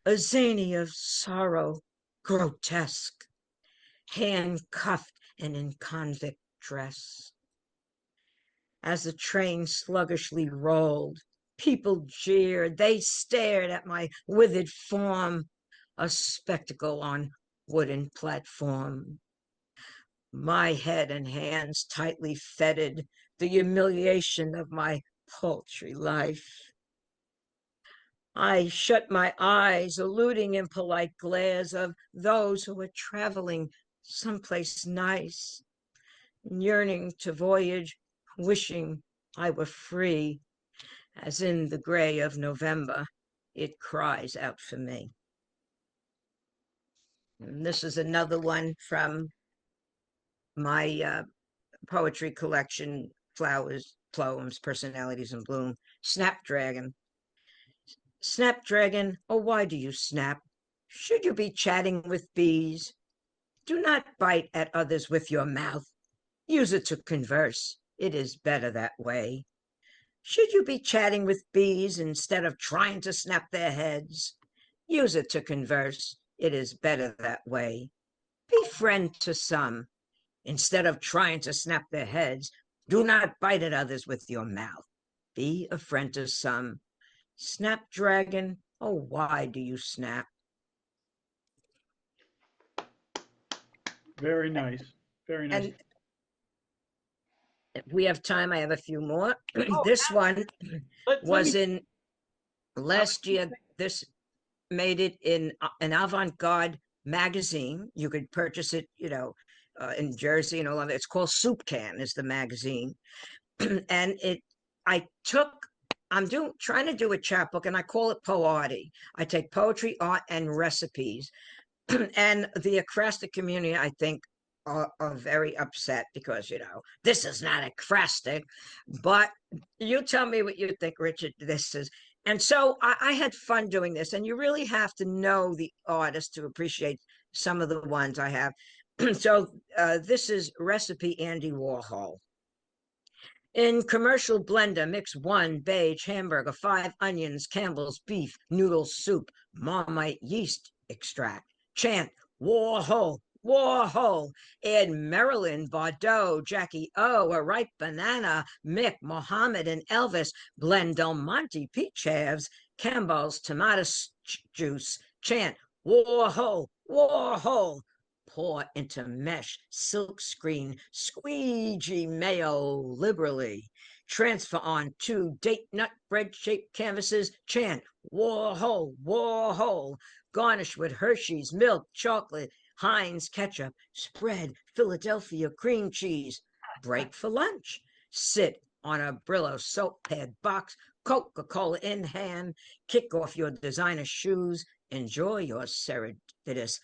Speaker 2: a zany of sorrow, grotesque, handcuffed and in convict dress. As the train sluggishly rolled, people jeered, they stared at my withered form, a spectacle on wooden platform. My head and hands tightly fettered, the humiliation of my paltry life. I shut my eyes, eluding impolite glares of those who were traveling someplace nice, yearning to voyage, wishing I were free, as in the gray of November, it cries out for me. And this is another one from my poetry collection, Flowers, Poems, Personalities in Bloom. Snapdragon. Snapdragon, oh, why do you snap? Should you be chatting with bees? Do not bite at others with your mouth. Use it to converse. It is better that way. Should you be chatting with bees instead of trying to snap their heads? Use it to converse. It is better that way. Be friend to some. Instead of trying to snap their heads, do not bite at others with your mouth. Be a friend to some. Snapdragon, oh, why do you snap?
Speaker 1: Very nice. Very nice.
Speaker 2: And if we have time, I have a few more.
Speaker 1: Oh,
Speaker 2: This one
Speaker 1: let
Speaker 2: was
Speaker 1: me.
Speaker 2: in last year. This made it in an avant-garde magazine. You could purchase it, in Jersey and all of it. It's called Soup Can is the magazine. And I'm trying to do a chapbook, and I call it Poarty. I take poetry, art, and recipes. And the acrostic community, I think, are very upset because, this is not acrostic. But you tell me what you think, Richard, this is. And so I had fun doing this, and you really have to know the artist to appreciate some of the ones I have. So this is Recipe Andy Warhol. In commercial blender, mix one beige hamburger, five onions, Campbell's beef, noodle soup, Marmite yeast extract. Chant, Warhol, Warhol. Add Marilyn, Bardot, Jackie O, a ripe banana, Mick, Mohammed, and Elvis. Blend Del Monte peach halves, Campbell's tomato juice. Chant, Warhol, Warhol. Pour into mesh, silkscreen, squeegee mayo liberally. Transfer on two date nut bread shaped canvases. Chant, Warhol, Warhol. Garnish with Hershey's, milk, chocolate, Heinz ketchup. Spread Philadelphia cream cheese. Break for lunch. Sit on a Brillo soap pad box, Coca-Cola in hand. Kick off your designer shoes. Enjoy your serendipitous,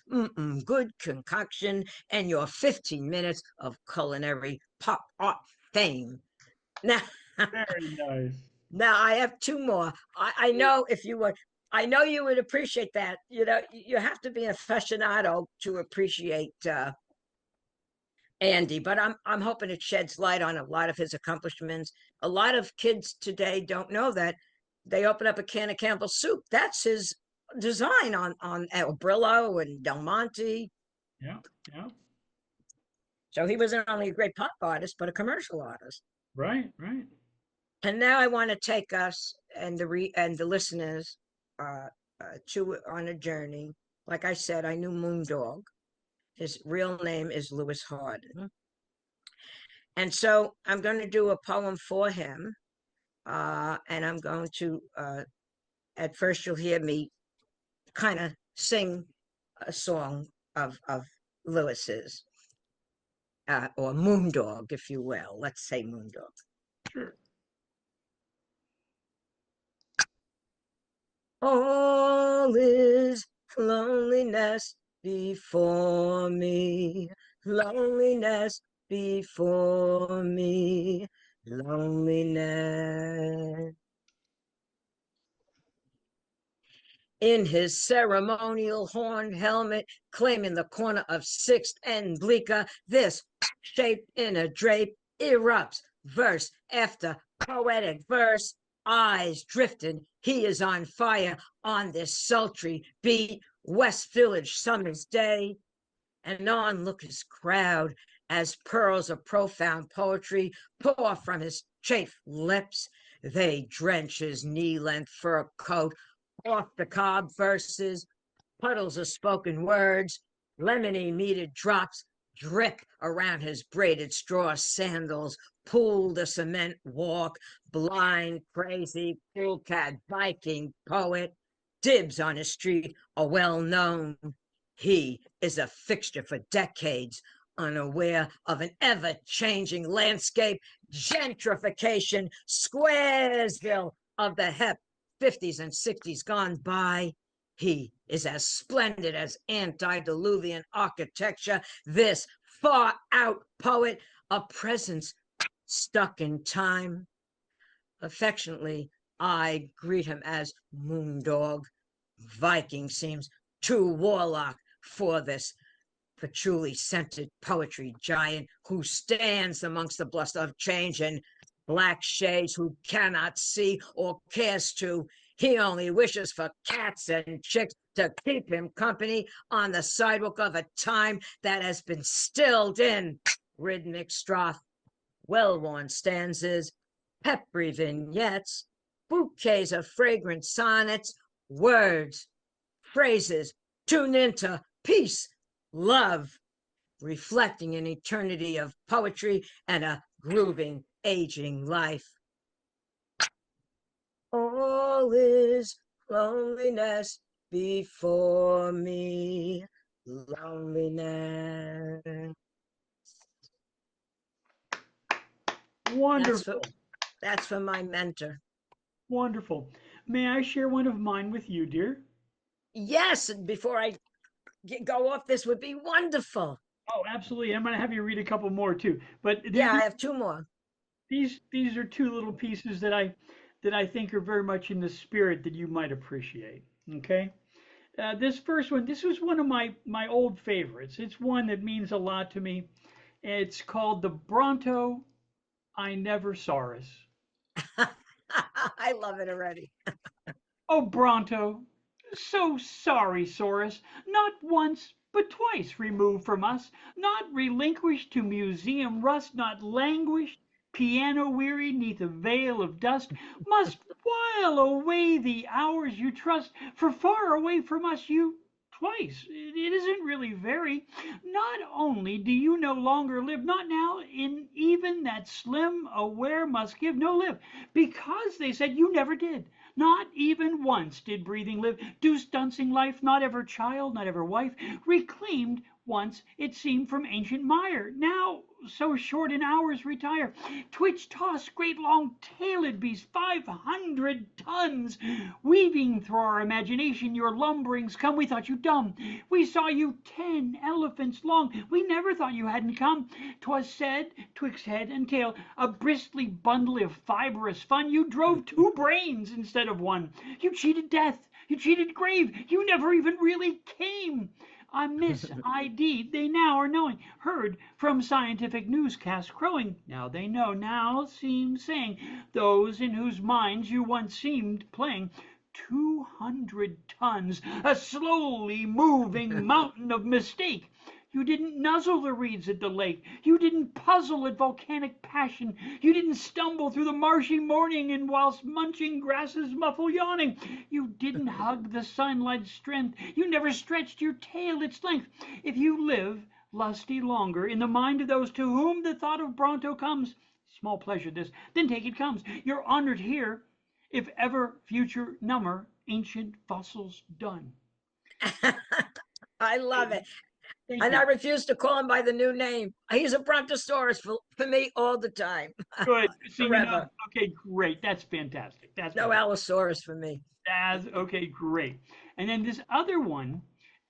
Speaker 2: good concoction and your 15 minutes of culinary pop art fame. Now,
Speaker 1: Very nice.
Speaker 2: now I have two more. I know if you would, I know you would appreciate that. You know, you have to be an aficionado to appreciate Andy, but I'm hoping it sheds light on a lot of his accomplishments. A lot of kids today don't know that they open up a can of Campbell's soup. That's his design on El Brillo and Del Monte.
Speaker 1: Yeah, yeah.
Speaker 2: So he wasn't only a great pop artist, but a commercial artist.
Speaker 1: Right, right.
Speaker 2: And now I want to take us and the listeners uh, to on a journey. Like I said, I knew Moondog. His real name is Lewis Harden. And so I'm going to do a poem for him. And I'm going to, at first, you'll hear me kind of sing a song of Lewis's, or Moondog, if you will. Let's say Moondog.
Speaker 1: Sure.
Speaker 2: All is loneliness before me, loneliness before me, loneliness. In his ceremonial horned helmet, claiming the corner of 6th and Bleecker, this shaped in a drape erupts, verse after poetic verse, eyes drifting. He is on fire on this sultry beat, West Village summer's day. And onlookers crowd as pearls of profound poetry pour from his chafed lips. They drench his knee-length fur coat, off the cob verses, puddles of spoken words, lemony metered drops drip around his braided straw sandals, pool the cement walk, blind, crazy, cool cat, Viking poet, dibs on his street are well known. He is a fixture for decades, unaware of an ever-changing landscape, gentrification, Squaresville of the hep 50s and 60s gone by. He is as splendid as antediluvian architecture, this far out poet, a presence stuck in time. Affectionately, I greet him as Moondog. Viking seems too warlock for this patchouli scented poetry giant who stands amongst the bluster of change and black shades who cannot see or cares to. He only wishes for cats and chicks to keep him company on the sidewalk of a time that has been stilled in rhythmic strophe, well-worn stanzas, peppery vignettes, bouquets of fragrant sonnets, words, phrases tuned into peace, love, reflecting an eternity of poetry and a grooving, aging life. All is loneliness before me, loneliness.
Speaker 1: Wonderful.
Speaker 2: That's for my mentor.
Speaker 1: Wonderful. May I share one of mine with you, dear?
Speaker 2: Yes, and before I go off, this would be wonderful.
Speaker 1: Oh, absolutely. I'm going to have you read a couple more too. But
Speaker 2: Yeah, I have two more.
Speaker 1: these are two little pieces that I think are very much in the spirit that you might appreciate. Okay. This first one, this was one of my old favorites. It's one that means a lot to me. It's called the Bronto I never saw us.
Speaker 2: I love it already.
Speaker 1: Oh, Bronto, so sorry, Saurus, not once, but twice removed from us, not relinquished to museum rust, not languished, piano weary, neath a veil of dust, must while away the hours you trust, for far away from us you twice. It isn't really very. Not only do you no longer live, not now, in even that slim aware must give no live, because they said you never did. Not even once did breathing live, deuce duncing life, not ever child, not ever wife, reclaimed once it seemed from ancient mire. Now so short in hours retire. Twitch toss, great long tailed beast, 500 tons, weaving through our imagination your lumberings come. We thought you dumb. We saw you 10 elephants long. We never thought you hadn't come. 'Twas said, twixt head and tail, a bristly bundle of fibrous fun, you drove two brains instead of one. You cheated death. You cheated grave. You never even really came. A Miss ID they now are knowing, heard from scientific newscasts crowing. Now they know, now seem saying, those in whose minds you once seemed playing. 200 tons, a slowly moving mountain of mistake. You didn't nuzzle the reeds at the lake. You didn't puzzle at volcanic passion. You didn't stumble through the marshy morning and whilst munching grasses muffle yawning. You didn't hug the sunlight's strength. You never stretched your tail its length. If you live lusty longer in the mind of those to whom the thought of Bronto comes, small pleasure this, then take it comes. You're honored here, if ever future number ancient fossils done.
Speaker 2: I love it.
Speaker 1: Thank
Speaker 2: And I
Speaker 1: you.
Speaker 2: refuse to call him by the new name. He's a Brontosaurus for me all the time,
Speaker 1: Good. See,
Speaker 2: forever.
Speaker 1: okay, great. That's fantastic. That's
Speaker 2: No
Speaker 1: fantastic.
Speaker 2: Allosaurus for me.
Speaker 1: That's okay, great. And then this other one,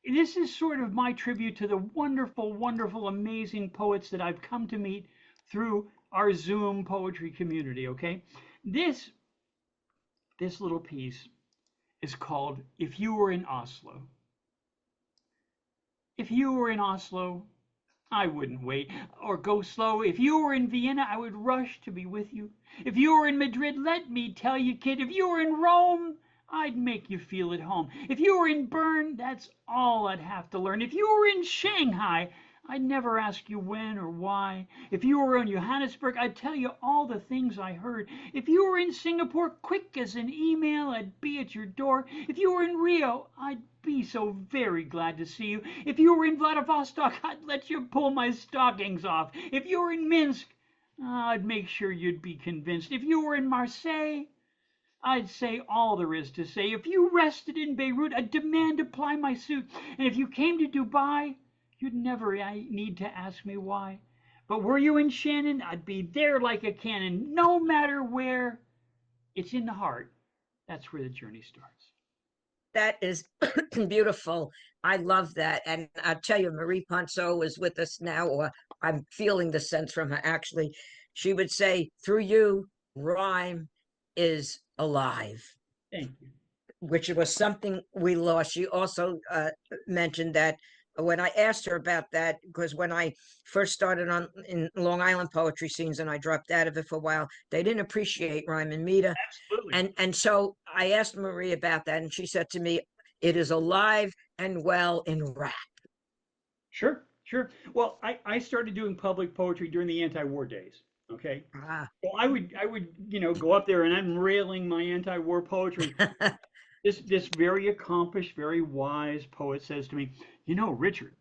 Speaker 1: this is sort of my tribute to the wonderful, wonderful, amazing poets that I've come to meet through our Zoom poetry community. Okay, this this little piece is called "If You Were in Oslo." If you were in Oslo, I wouldn't wait or go slow. If you were in Vienna, I would rush to be with you. If you were in Madrid, let me tell you, kid, if you were in Rome, I'd make you feel at home. If you were in Bern, that's all I'd have to learn. If you were in Shanghai, I'd never ask you when or why. If you were in Johannesburg, I'd tell you all the things I heard. If you were in Singapore, quick as an email, I'd be at your door. If you were in Rio, I'd be so very glad to see you. If you were in Vladivostok, I'd let you pull my stockings off. If you were in Minsk, I'd make sure you'd be convinced. If you were in Marseille, I'd say all there is to say. If you rested in Beirut, I'd demand to ply my suit. And if you came to Dubai, you'd never need to ask me why. But were you in Shannon, I'd be there like a cannon, no matter where. It's in the heart. That's where the journey starts.
Speaker 2: That is beautiful. I love that. And I'll tell you, Marie Ponceau is with us now, or I'm feeling the sense from her actually. She would say, through you, rhyme is alive,
Speaker 1: Thank you.
Speaker 2: which was something we lost. She also mentioned that when I asked her about that, because when I first started on in Long Island poetry scenes and I dropped out of it for a while, they didn't appreciate rhyme and meter.
Speaker 1: Absolutely.
Speaker 2: And so I asked Marie about that, and she said to me, "It is alive and well in rap."
Speaker 1: Sure, sure. Well, I started doing public poetry during the anti-war days. Okay.
Speaker 2: Ah.
Speaker 1: So I would, go up there and I'm railing my anti-war poetry. This very accomplished, very wise poet says to me, Richard,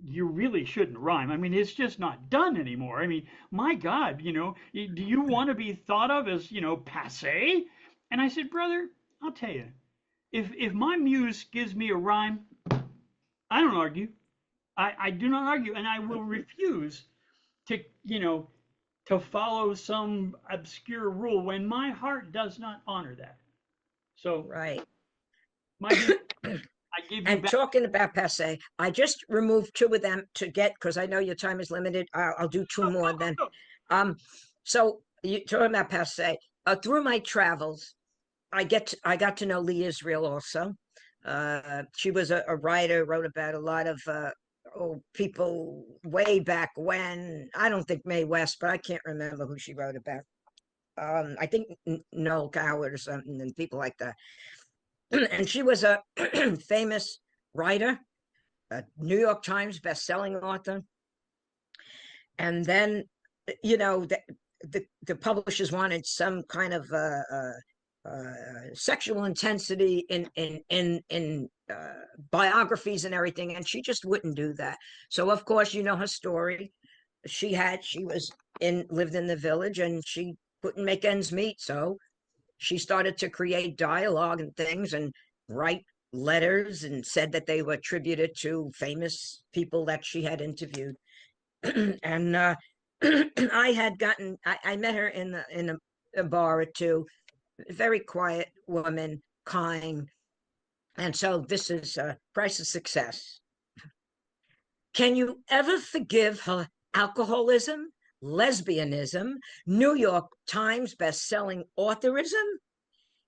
Speaker 1: you really shouldn't rhyme. I mean, it's just not done anymore. I mean, my God, do you want to be thought of as, passe? And I said, brother, I'll tell you, if my muse gives me a rhyme, I don't argue. I do not argue, and I will refuse to, to follow some obscure rule when my heart does not honor that. So,
Speaker 2: Right.
Speaker 1: my dear, I give you
Speaker 2: And
Speaker 1: back.
Speaker 2: talking about passe, I just removed two of them to get, because I know your time is limited. I'll do two
Speaker 1: Go, go,
Speaker 2: more then.
Speaker 1: go, go.
Speaker 2: Um, so you talking about passe, through my travels, I got to know Lee Israel also. She was a writer, wrote about a lot of people way back when. I don't think Mae West, but I can't remember who she wrote about. I think Noel Coward or something, and people like that. And she was a famous writer, a New York Times best-selling author. And then, the publishers wanted some kind of sexual intensity in biographies and everything, and she just wouldn't do that. So, of course, her story. She was lived in the village, and she couldn't make ends meet, so she started to create dialogue and things and write letters and said that they were attributed to famous people that she had interviewed. And I met her in a bar or two. Very quiet woman, kind. And so this is Price of Success. Can you ever forgive her alcoholism, lesbianism, New York Times best-selling authorism?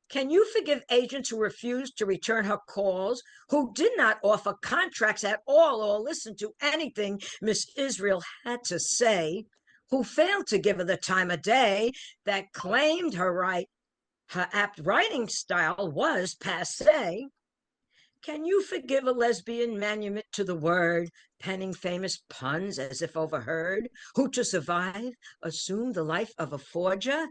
Speaker 2: Can you forgive agents who refused to return her calls, who did not offer contracts at all or listen to anything Miss Israel had to say, who failed to give her the time of day, that claimed her apt writing style was passe? Can you forgive a lesbian manumit to the word, penning famous puns as if overheard, who to survive assumed the life of a forger?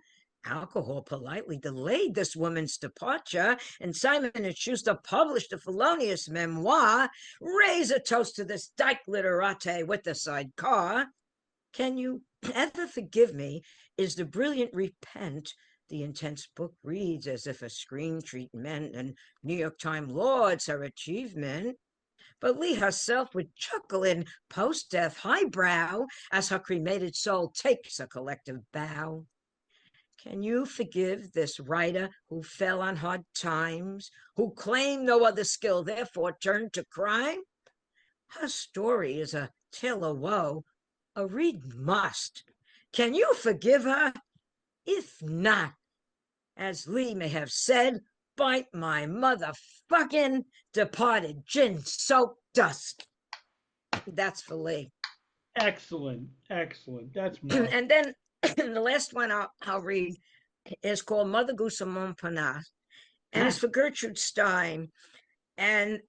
Speaker 2: Alcohol politely delayed this woman's departure, and Simon and Schuster published a felonious memoir. Raise a toast to this dyke literate with the sidecar. Can you ever forgive me? Is the brilliant repent? The intense book reads as if a screen treatment, and New York Times lauds her achievement. But Lee herself would chuckle in post-death highbrow as her cremated soul takes a collective bow. Can you forgive this writer who fell on hard times, who claimed no other skill, therefore turned to crime? Her story is a tale of woe, a read must. Can you forgive her? If not, as Lee may have said, bite my motherfucking departed gin-soaked dust. That's for Lee.
Speaker 1: Excellent, excellent. That's marvelous.
Speaker 2: And then the last one I'll read is called Mother Goose of Montparnasse, and it's for Gertrude Stein. And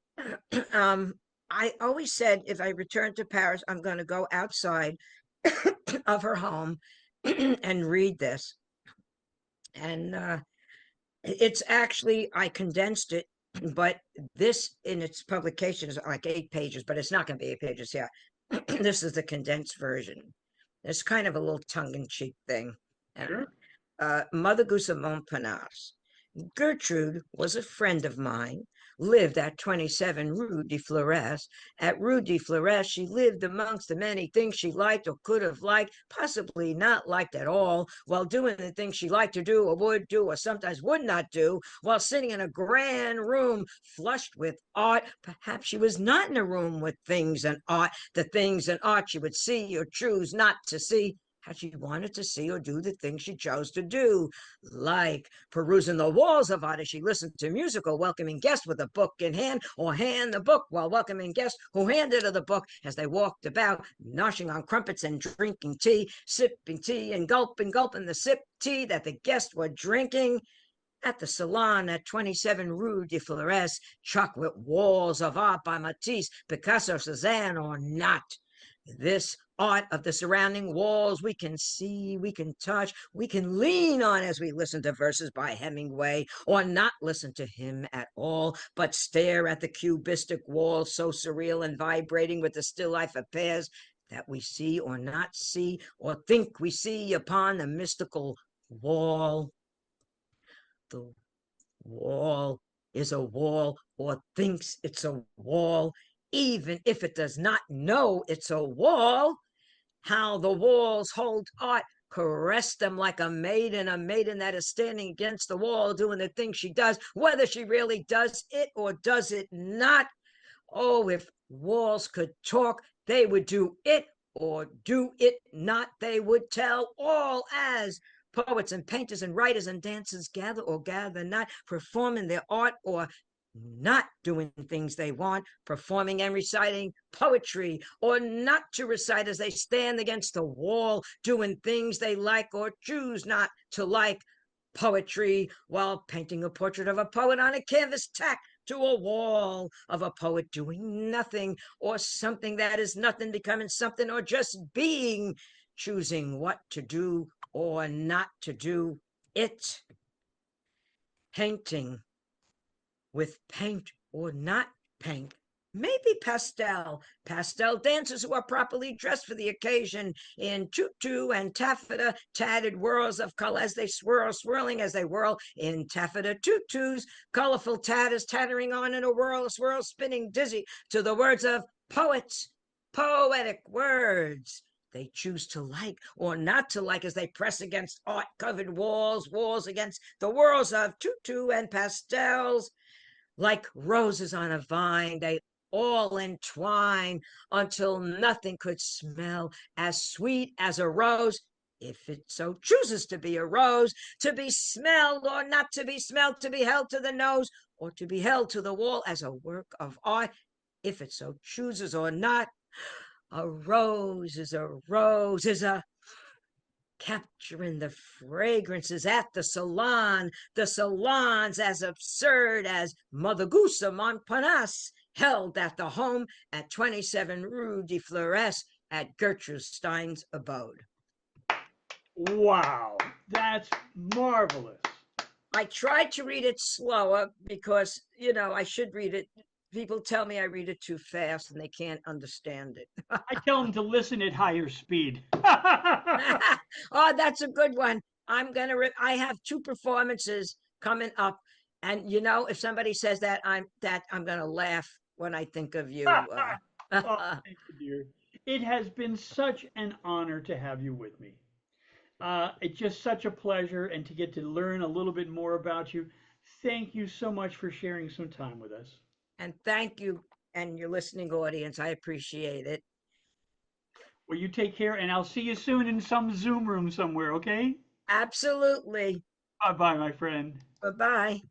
Speaker 2: I always said if I return to Paris, I'm going to go outside of her home and read this. And it's actually, I condensed it, but this in its publication is like 8 pages, but it's not going to be 8 pages here. This is the condensed version. It's kind of a little tongue-in-cheek thing.
Speaker 1: Sure.
Speaker 2: Mother Goose of Montparnasse. Gertrude was a friend of mine, lived at 27 Rue de Flores. At Rue de Flores, she lived amongst the many things she liked or could have liked, possibly not liked at all, while doing the things she liked to do or would do or sometimes would not do, while sitting in a grand room flushed with art. Perhaps she was not in a room with things and art, the things and art she would see or choose not to see, had she wanted to see or do the things she chose to do, like perusing the walls of art as she listened to music or welcoming guests with a book in hand, or hand the book while welcoming guests who handed her the book as they walked about, noshing on crumpets and drinking tea, sipping tea and gulping the sip tea that the guests were drinking. At the salon at 27 Rue de Flores, chocolate walls of art by Matisse, Picasso, Cézanne, or not. This art of the surrounding walls we can see, we can touch, we can lean on as we listen to verses by Hemingway, or not listen to him at all, but stare at the cubistic walls so surreal and vibrating with the still life affairs that we see or not see, or think we see upon the mystical wall. The wall is a wall, or thinks it's a wall, even if it does not know it's a wall. How the walls hold art, caress them like a maiden that is standing against the wall doing the thing she does, whether she really does it or does it not. Oh, if walls could talk, they would do it or do it not. They would tell all, as poets and painters and writers and dancers gather or gather not, performing their art or not doing things they want, performing and reciting poetry, or not to recite as they stand against the wall, doing things they like or choose not to like, poetry while painting a portrait of a poet on a canvas tacked to a wall of a poet doing nothing, or something that is nothing becoming something, or just being, choosing what to do or not to do. It, painting with paint or not paint, maybe pastel dancers who are properly dressed for the occasion in tutu and taffeta, tattered whirls of color as they swirl, swirling as they whirl in taffeta tutus, colorful tatters tattering on in a whirl, swirl, spinning dizzy to the words of poets, poetic words they choose to like or not to like as they press against art covered walls, walls against the whirls of tutu and pastels. Like roses on a vine, they all entwine until nothing could smell as sweet as a rose, if it so chooses to be a rose, to be smelled or not to be smelled, to be held to the nose or to be held to the wall as a work of art, if it so chooses or not. A rose is a rose, is a capturing the fragrances at the salons as absurd as Mother Goose of Montparnasse, held at the home at 27 Rue de Flores at Gertrude Stein's abode.
Speaker 1: Wow, that's marvelous.
Speaker 2: I tried to read it slower because, I should read it. People tell me I read it too fast and they can't understand it.
Speaker 1: I tell them to listen at higher speed.
Speaker 2: Oh, that's a good one. I have two performances coming up, and if somebody says I'm gonna laugh when I think of you.
Speaker 1: Oh, thank you, dear. It has been such an honor to have you with me. It's just such a pleasure and to get to learn a little bit more about you. Thank you so much for sharing some time with us.
Speaker 2: And thank you and your listening audience. I appreciate it.
Speaker 1: Well, you take care, and I'll see you soon in some Zoom room somewhere, okay?
Speaker 2: Absolutely.
Speaker 1: Bye bye, my friend.
Speaker 2: Bye bye.